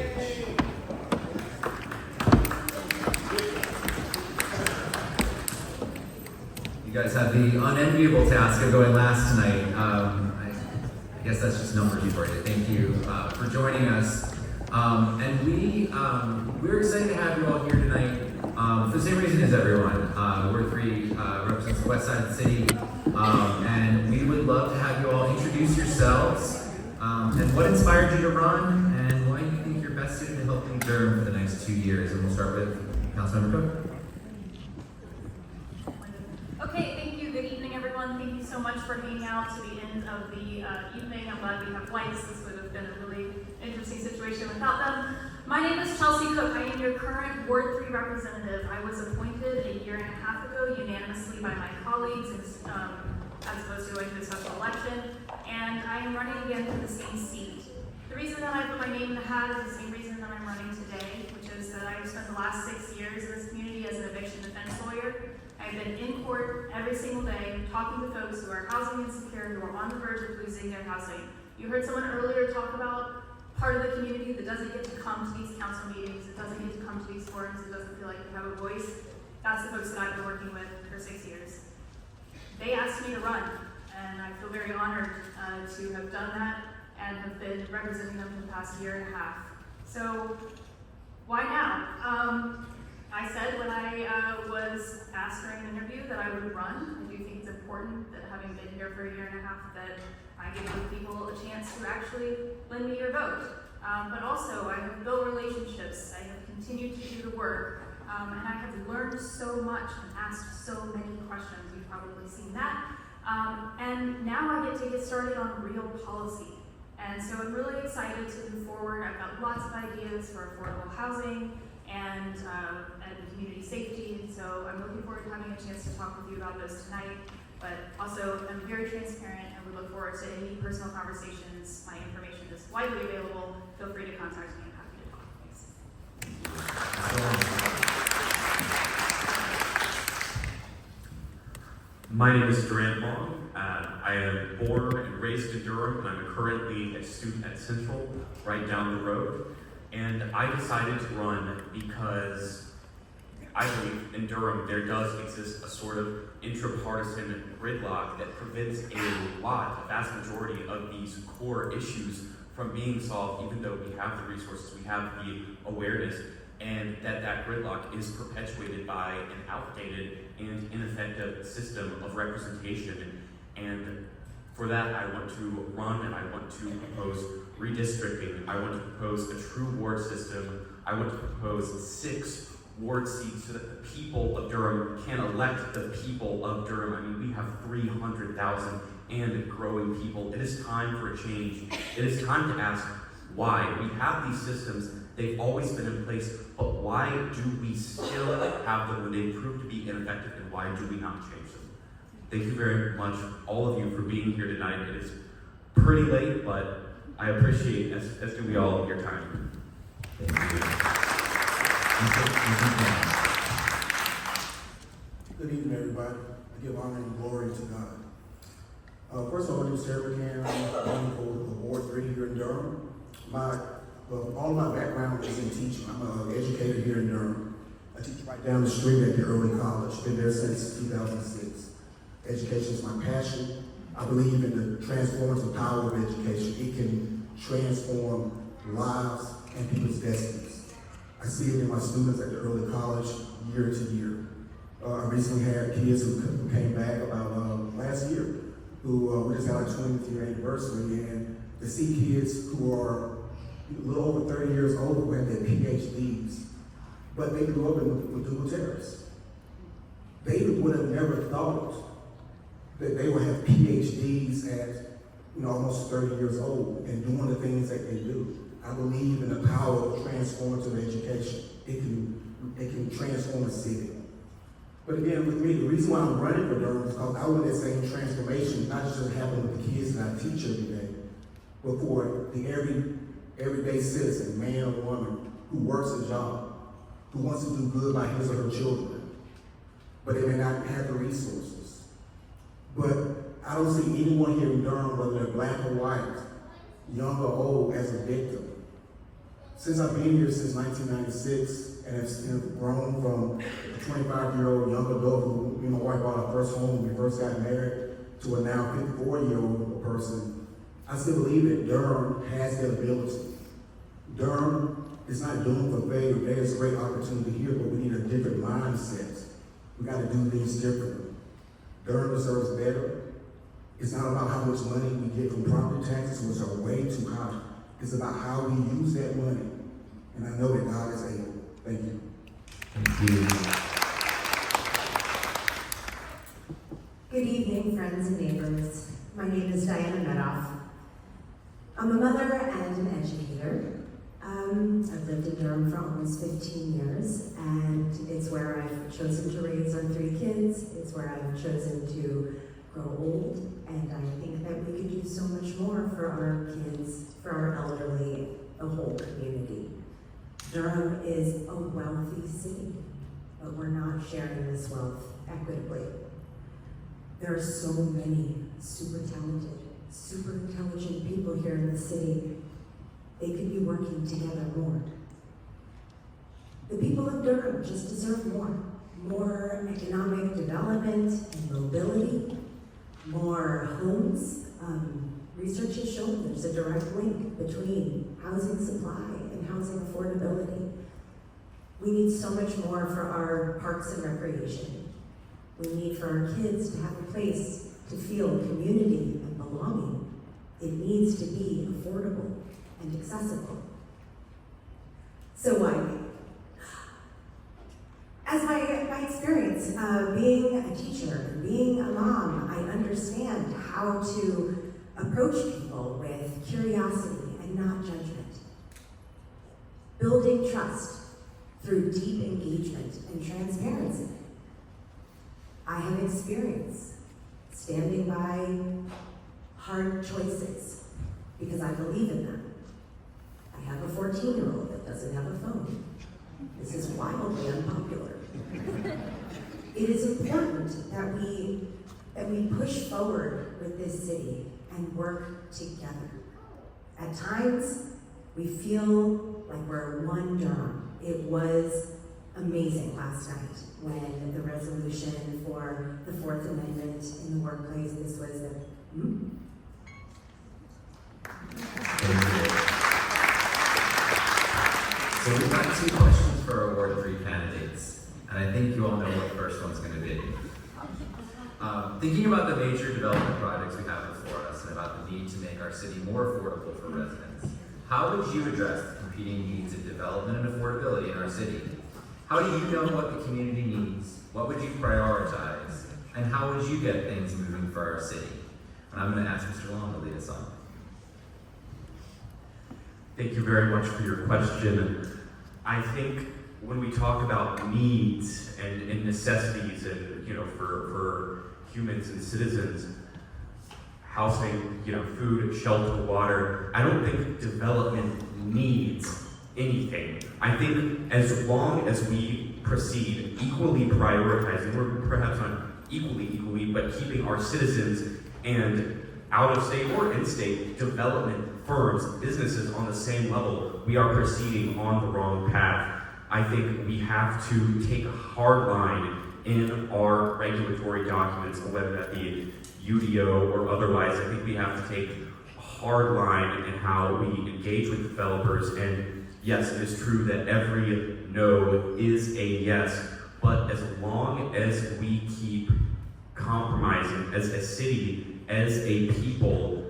You guys have the unenviable task of going last tonight. I guess that's just numbers for you. Thank you for joining us. And we're excited to have you all here tonight for the same reason as everyone. Ward 3 represents the west side of the city, and we would love to have you all introduce yourselves. And what inspired you to run, and why you think you're best suited to help lead Durham for the next 2 years. And we'll start with Councilmember Cook. Okay, thank you. Good evening, everyone. Thank you so much for hanging out to the end of the evening. I'm glad we have lights. This would have been a really interesting situation without them. My name is Chelsea Cook. I am your current Ward 3 representative. I was appointed a year and a half ago unanimously by my colleagues as opposed to going to a special election, and I am running again for the same seat. The reason that I put my name in the hat is the same reason that I'm running today, which is that I've spent the last 6 years in this community as an eviction defense lawyer. I've been in court every single day talking to folks who are housing insecure, who are on the verge of losing their housing. You heard someone earlier talk about part of the community that doesn't get to come to these council meetings, that doesn't get to come to these forums, that doesn't feel like they have a voice. That's the folks that I've been working with for 6 years. They asked me to run, and I feel very honored to have done that and have been representing them for the past year and a half. So, why now? I said when I was asked during an interview that I would run. I do think it's important that, having been here for a year and a half, that I give people a chance to actually lend me your vote. But also, I have built relationships, I have continued to do the work, and I have learned so much and asked so many questions. You've probably seen that. And now I get started on real policy. And so I'm really excited to move forward. I've got lots of ideas for affordable housing and community safety. And so I'm looking forward to having a chance to talk with you about those tonight. But also, I'm very transparent and we look forward to any personal conversations. My information is widely available. Feel free to contact me. I'm happy to talk. Thanks. My name is Durham. I am born and raised in Durham, and I'm currently a student at Central, right down the road. And I decided to run because I believe in Durham there does exist a sort of intrapartisan gridlock that prevents a vast majority of these core issues from being solved, even though we have the resources, we have the awareness, and that gridlock is perpetuated by an outdated and ineffective system of representation. And for that, I want to run and I want to propose redistricting. I want to propose a true ward system. I want to propose 6 ward seats so that the people of Durham can elect the people of Durham. I mean, we have 300,000 and growing people. It is time for a change. It is time to ask why. We have these systems, they've always been in place, but why do we still have them when they prove to be ineffective, and why do we not change them? Thank you very much, all of you, for being here tonight. It is pretty late, but I appreciate, as do we all, your time. Good evening, everybody. I give honor and glory to God. First of all, my name is Sarah McCann. I'm running for Ward 3 here in Durham. All my background is in teaching. I'm an educator here in Durham. I teach right down the street at the early college. Been there since 2006. Education is my passion. I believe in the transformative power of education. It can transform lives and people's destinies. I see it in my students at the early college year to year. I recently had kids who came back about last year who we just had our 20th year anniversary, and to see kids who are a little over 30 years old who have their PhDs, but they grew up with dual terrorists. They would have never thought that they would have PhDs at almost 30 years old and doing the things that they do. I believe in the power of transformative education. It can transform a city. But again, with me, the reason why I'm running for Durham is because I want that same transformation not just to happen with the kids that I teach every day, but for the everyday citizen, man or woman, who works a job, who wants to do good by his or her children, but they may not have the resources. But I don't see anyone here in Durham, whether they're black or white, young or old, as a victim. Since I've been here since 1996, and have grown from a 25-year-old young adult who, my wife bought our first home when we first got married, to a now 54-year-old person, I still believe that Durham has that ability. Durham is not doomed for failure. There's a great opportunity here, but we need a different mindset. We got to do things differently. Durham deserves better. It's not about how much money we get from property taxes, which are way too high. It's about how we use that money. And I know that God is able. Thank you. Thank you. Good evening, friends and neighbors. My name is Diana Medoff. I'm a mother and an educator. I've lived in Durham for almost 15 years, and it's where I've chosen to raise our 3 kids. It's where I've chosen to grow old, and I think that we could do so much more for our kids, for our elderly, the whole community. Durham is a wealthy city, but we're not sharing this wealth equitably. There are so many super talented, super intelligent people here in the city. They could be working together more. The people of Durham just deserve more. More economic development and mobility, more homes. Research has shown there's a direct link between housing supply and housing affordability. We need so much more for our parks and recreation. We need for our kids to have a place to feel community and belonging. It needs to be affordable and accessible. So why me? As my experience being a teacher, being a mom, I understand how to approach people with curiosity and not judgment. Building trust through deep engagement and transparency. I have experience standing by hard choices because I believe in them. I have a 14-year-old that doesn't have a phone. This is wildly unpopular. It is important that we push forward with this city and work together. At times, we feel like we're one Durham. It was amazing last night when the resolution for the Fourth Amendment in the workplace, this was a, So we've got 2 questions for our Ward 3 candidates, and I think you all know what the first one's going to be. Thinking about the major development projects we have before us and about the need to make our city more affordable for residents, how would you address the competing needs of development and affordability in our city? How do you know what the community needs? What would you prioritize? And how would you get things moving for our city? And I'm going to ask Mr. Long to lead us on. Thank you very much for your question. I think when we talk about needs and necessities and, for humans and citizens, housing, food, shelter, water, I don't think development needs anything. I think as long as we proceed equally prioritizing, or perhaps not equally, but keeping our citizens and out-of-state or in-state development firms, businesses on the same level, we are proceeding on the wrong path. I think we have to take a hard line in our regulatory documents, whether that be UDO or otherwise. I think we have to take a hard line in how we engage with developers. And yes, it is true that every no is a yes, but as long as we keep compromising as a city, as a people,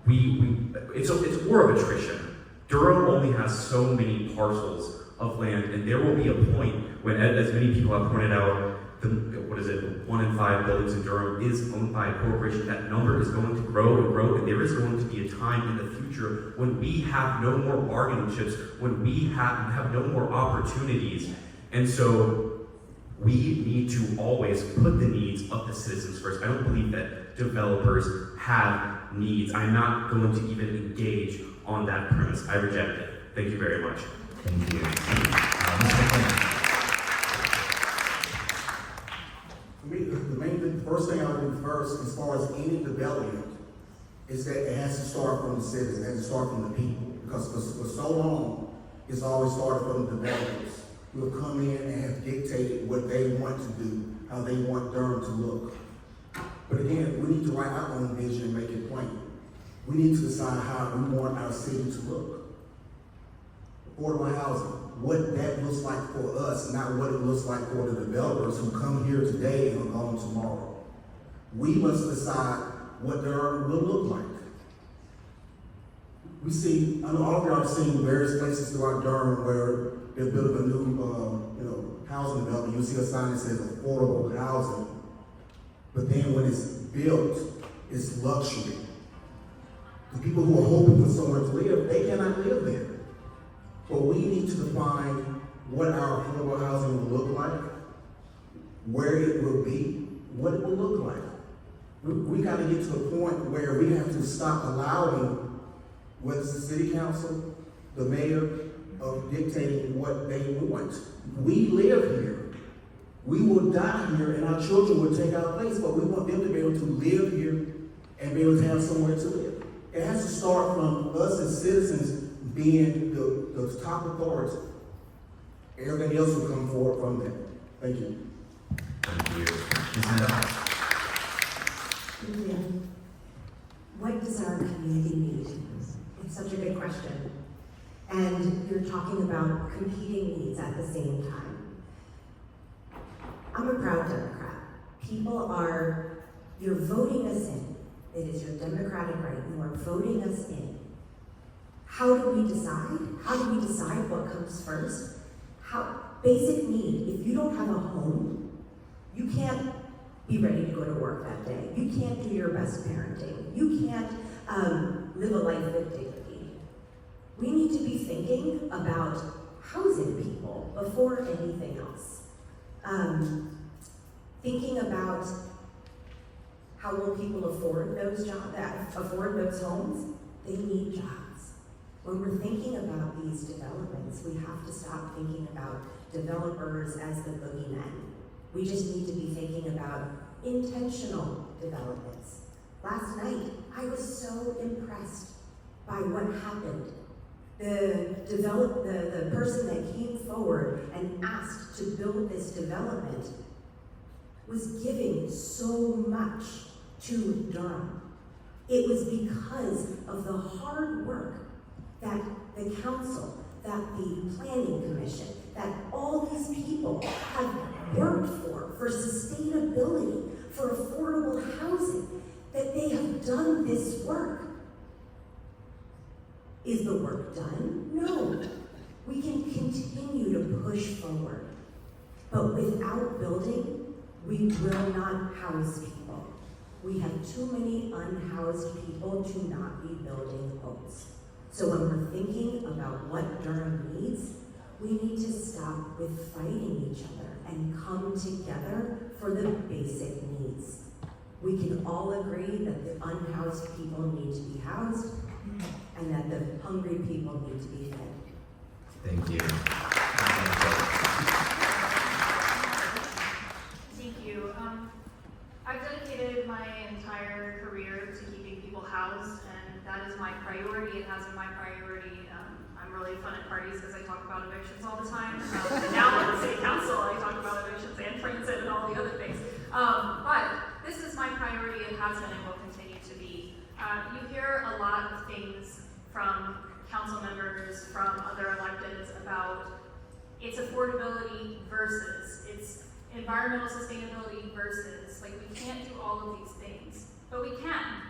it's a war of attrition. Durham only has so many parcels of land, and there will be a point when, as many people have pointed out, 1 in 5 buildings in Durham is owned by a corporation. That number is going to grow and grow, and there is going to be a time in the future when we have no more bargaining chips, when we have no more opportunities. And so we need to always put the needs of the citizens first. I don't believe that developers have needs. I'm not going to even engage on that premise. I reject it. Thank you very much. Thank you. Mr. Quinn. For me, the first thing I would do first, as far as any development, is that it has to start from the citizens, it has to start from the people. Because for so long, it's always started from the developers who have come in and have dictated what they want to do, how they want Durham to look. But again, we need to write our own vision and make it plain. We need to decide how we want our city to look. Affordable housing, what that looks like for us, not what it looks like for the developers who come here today and are gone tomorrow. We must decide what Durham will look like. We see, I know all of y'all have seen various places throughout Durham where they're building a new housing development. You'll see a sign that says affordable housing. But then when it's built, it's luxury. The people who are hoping for somewhere to live, they cannot live there. But we need to define what our affordable housing will look like, where it will be, what it will look like. We got to get to a point where we have to stop allowing, whether it's the city council, the mayor, of dictating what they want. We live here. We will die here and our children will take our place, but we want them to be able to live here and be able to have somewhere to live. It has to start from us as citizens being the top authority. Everything else will come forward from that. Thank you. Thank you. Yeah. What does our community need? It's such a good question. And you're talking about competing needs at the same time. I'm a proud Democrat. You're voting us in. It is your democratic right. You are voting us in. How do we decide? How do we decide what comes first? Basic need. If you don't have a home, you can't be ready to go to work that day. You can't do your best parenting. You can't live a life with dignity. We need to be thinking about housing people before anything else. Thinking about How will people afford those homes? They need jobs. When we're thinking about these developments, we have to stop thinking about developers as the boogeymen. We just need to be thinking about intentional developments. Last night, I was so impressed by what happened. The person that came forward and asked to build this development was giving so much to Durham. It was because of the hard work that the council, that the planning commission, that all these people have worked for sustainability, for affordable housing, that they have done this work. Is the work done? No. We can continue to push forward. But without building, we will not house people. We have too many unhoused people to not be building homes. So when we're thinking about what Durham needs, we need to stop with fighting each other and come together for the basic needs. We can all agree that the unhoused people need to be housed and that the hungry people need to be fed. Thank you. Thank you. I've dedicated my entire career to keeping people housed, and that is my priority. It has been my priority. I'm really fun at parties because I talk about evictions all the time. And now on the city council, I talk about evictions and transit and all the other things. But this is my priority. It has been and will continue to be. You hear a lot of things from council members, from other electeds about its affordability versus its environmental sustainability versus, like, we can't do all of these things, but we can.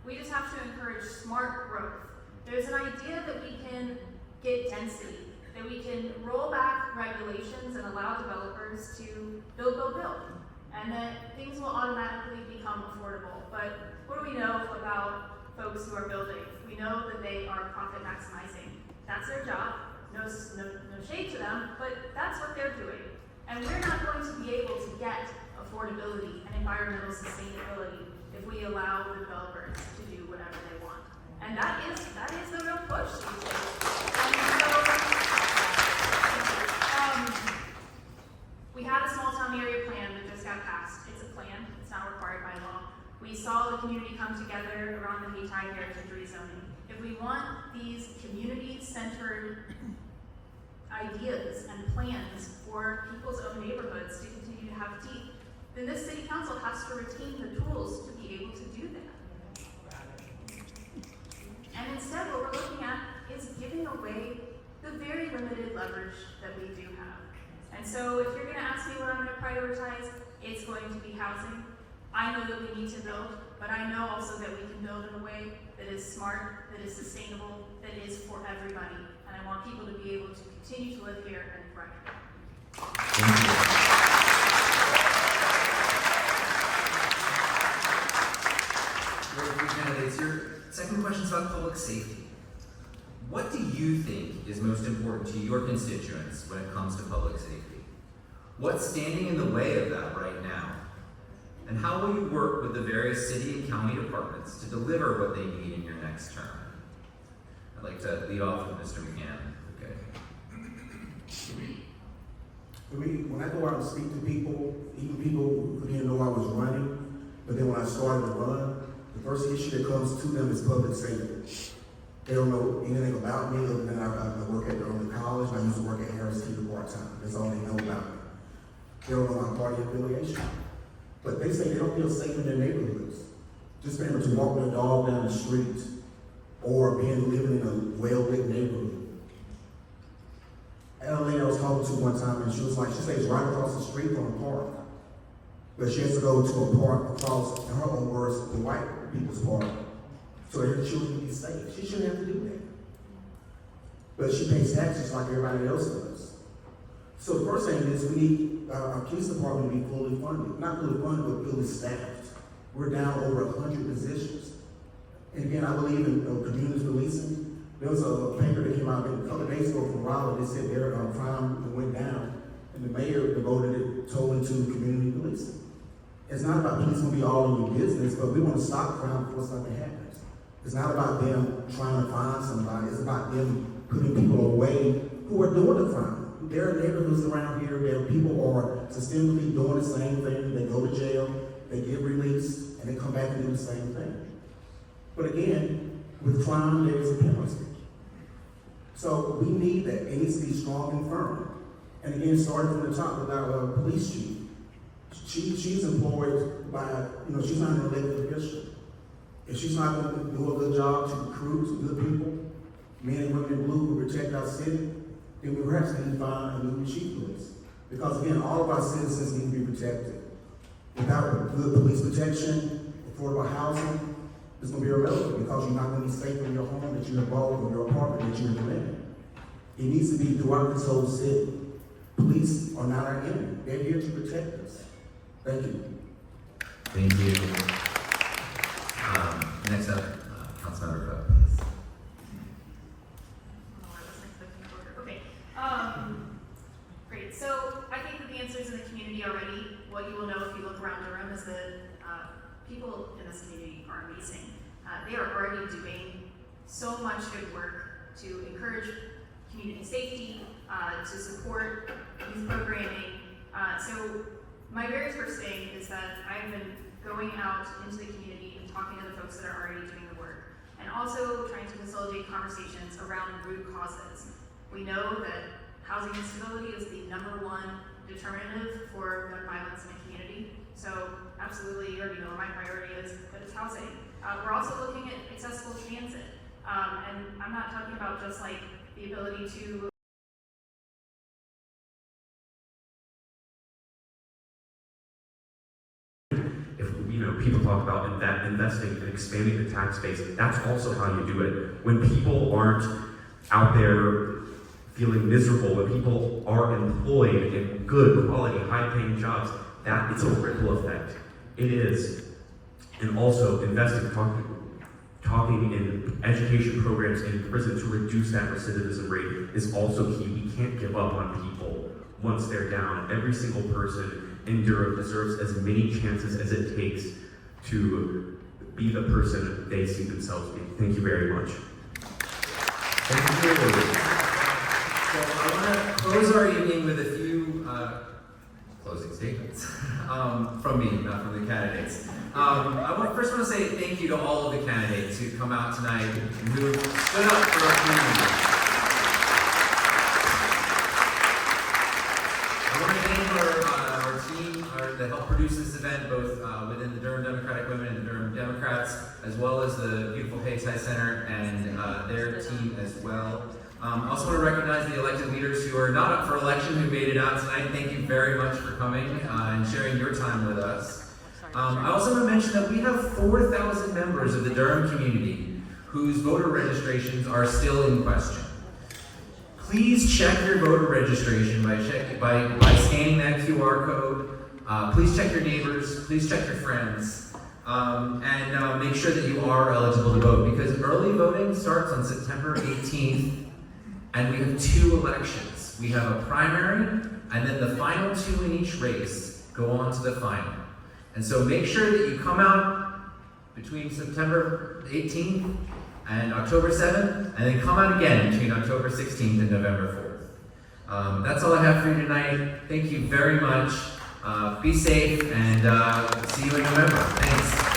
We just have to encourage smart growth. There's an idea that we can get density, that we can roll back regulations and allow developers to build, and that things will automatically become affordable. But what do we know about folks who are building? We know that they are profit maximizing. That's their job. No shade to them, but that's what they're doing. And we're not going to be able to get affordability and environmental sustainability if we allow the developers to do whatever they want. And that is the real push these days. And so, we had a small town area plan that just got passed. It's a plan, it's not required by law. We saw the community come together around the Hayti Heritage rezoning. If we want these community-centered ideas and plans for people's own neighborhoods to continue to have teeth, then this city council has to retain the tools to be able to do that. And instead, what we're looking at is giving away the very limited leverage that we do have. And so if you're gonna ask me what I'm gonna prioritize, it's going to be housing. I know that we need to build, but I know also that we can build in a way that is smart, that is sustainable, that is for everybody. And I want people to be able to continue to live here and thrive. Candidates, your second question is about public safety. What do you think is most important to your constituents when it comes to public safety? What's standing in the way of that right now? And how will you work with the various city and county departments to deliver what they need in your next term? I'd like to lead off with Mr. McGann. Okay. For me, when I go out and speak to people, even people who didn't know I was running, but then when I started to run, the first issue that comes to them is public safety. They don't know anything about me other than I work at Durham College, and I used to work at Harris Teeter part-time. That's all they know about me. They don't know my party affiliation. But they say they don't feel safe in their neighborhoods. Just being able to walk their dog down the street or living in a well-lit neighborhood. I had a lady I was talking to one time, and she stays right across the street from a park. But she has to go to a park across, in her own words, the white people's park, so that her children can be safe. She shouldn't have to do that. But she pays taxes like everybody else does. So the first thing is we need our police department to be fully funded. Not fully funded, but fully staffed. We're down over 100 positions. And again, I believe in community policing. There was a paper that came out a couple of days ago from Raleigh that said their crime went down, and the mayor devoted it totally to community policing. It's not about police gonna be all in your business, but we wanna stop crime before something happens. It's not about them trying to find somebody, it's about them putting people away who are doing the crime. There are neighborhoods around here where people are systemically doing the same thing. They go to jail, they get released, and they come back and do the same thing. But again, with crime, there is a penalty. So we need that. It needs to be strong and firm. And again, starting from the top with our police chief. She's employed by, she's not an elected official. If she's not going to do a good job to recruit some good people, men and women in blue who protect our city, then we perhaps need to find a new chief police. Because again, all of our citizens need to be protected. Without good police protection, affordable housing, it's going to be irrelevant because you're not going to be safe in your home that you're involved or your apartment that you're in. It needs to be throughout this whole city. Police are not our enemy. They're here to protect us. Thank you. Thank you. Next up, Councilmember Cook, please. Okay. Great. So I think that the answer is in the community already. What you will know if you look around Durham is that people in this community are amazing. They are already doing so much good work to encourage community safety, to support youth programming. So my very first thing is that I've been going out into the community and talking to the folks that are already doing the work, and also trying to facilitate conversations around root causes. We know that housing instability is the #1 determinative for gun violence in a community. So absolutely, you already know what my priority is, but it's housing. We're also looking at accessible transit. And I'm not talking about just like the ability to people talk about investing and expanding the tax base. That's also how you do it. When people aren't out there feeling miserable, when people are employed in good quality, high-paying jobs, that it's a ripple effect. It is. And also investing, talking in education programs in prison to reduce that recidivism rate is also key. We can't give up on people once they're down. Every single person in Durham deserves as many chances as it takes to be the person they see themselves being. Thank you very much. Thank you. So I want to close our evening with a few closing statements from me, not from the candidates. I first want to say thank you to all of the candidates who come out tonight and who stood up for our community. I want to thank our team that helped produce this event, both within the Durham Democratic Women and the Durham Democrats, as well as the beautiful Payside Center and their team as well. I also want to recognize the elected leaders who are not up for election who made it out tonight. Thank you very much for coming and sharing your time with us. I also want to mention that we have 4,000 members of the Durham community whose voter registrations are still in question. Please check your voter registration by scanning that QR code. Please check your neighbors, please check your friends, and make sure that you are eligible to vote, because early voting starts on September 18th, and we have 2 elections. We have a primary, and then the final 2 in each race go on to the final. And so make sure that you come out between September 18th and October 7th, and then come out again between October 16th and November 4th. That's all I have for you tonight. Thank you very much. Be safe, and see you in November. Thanks.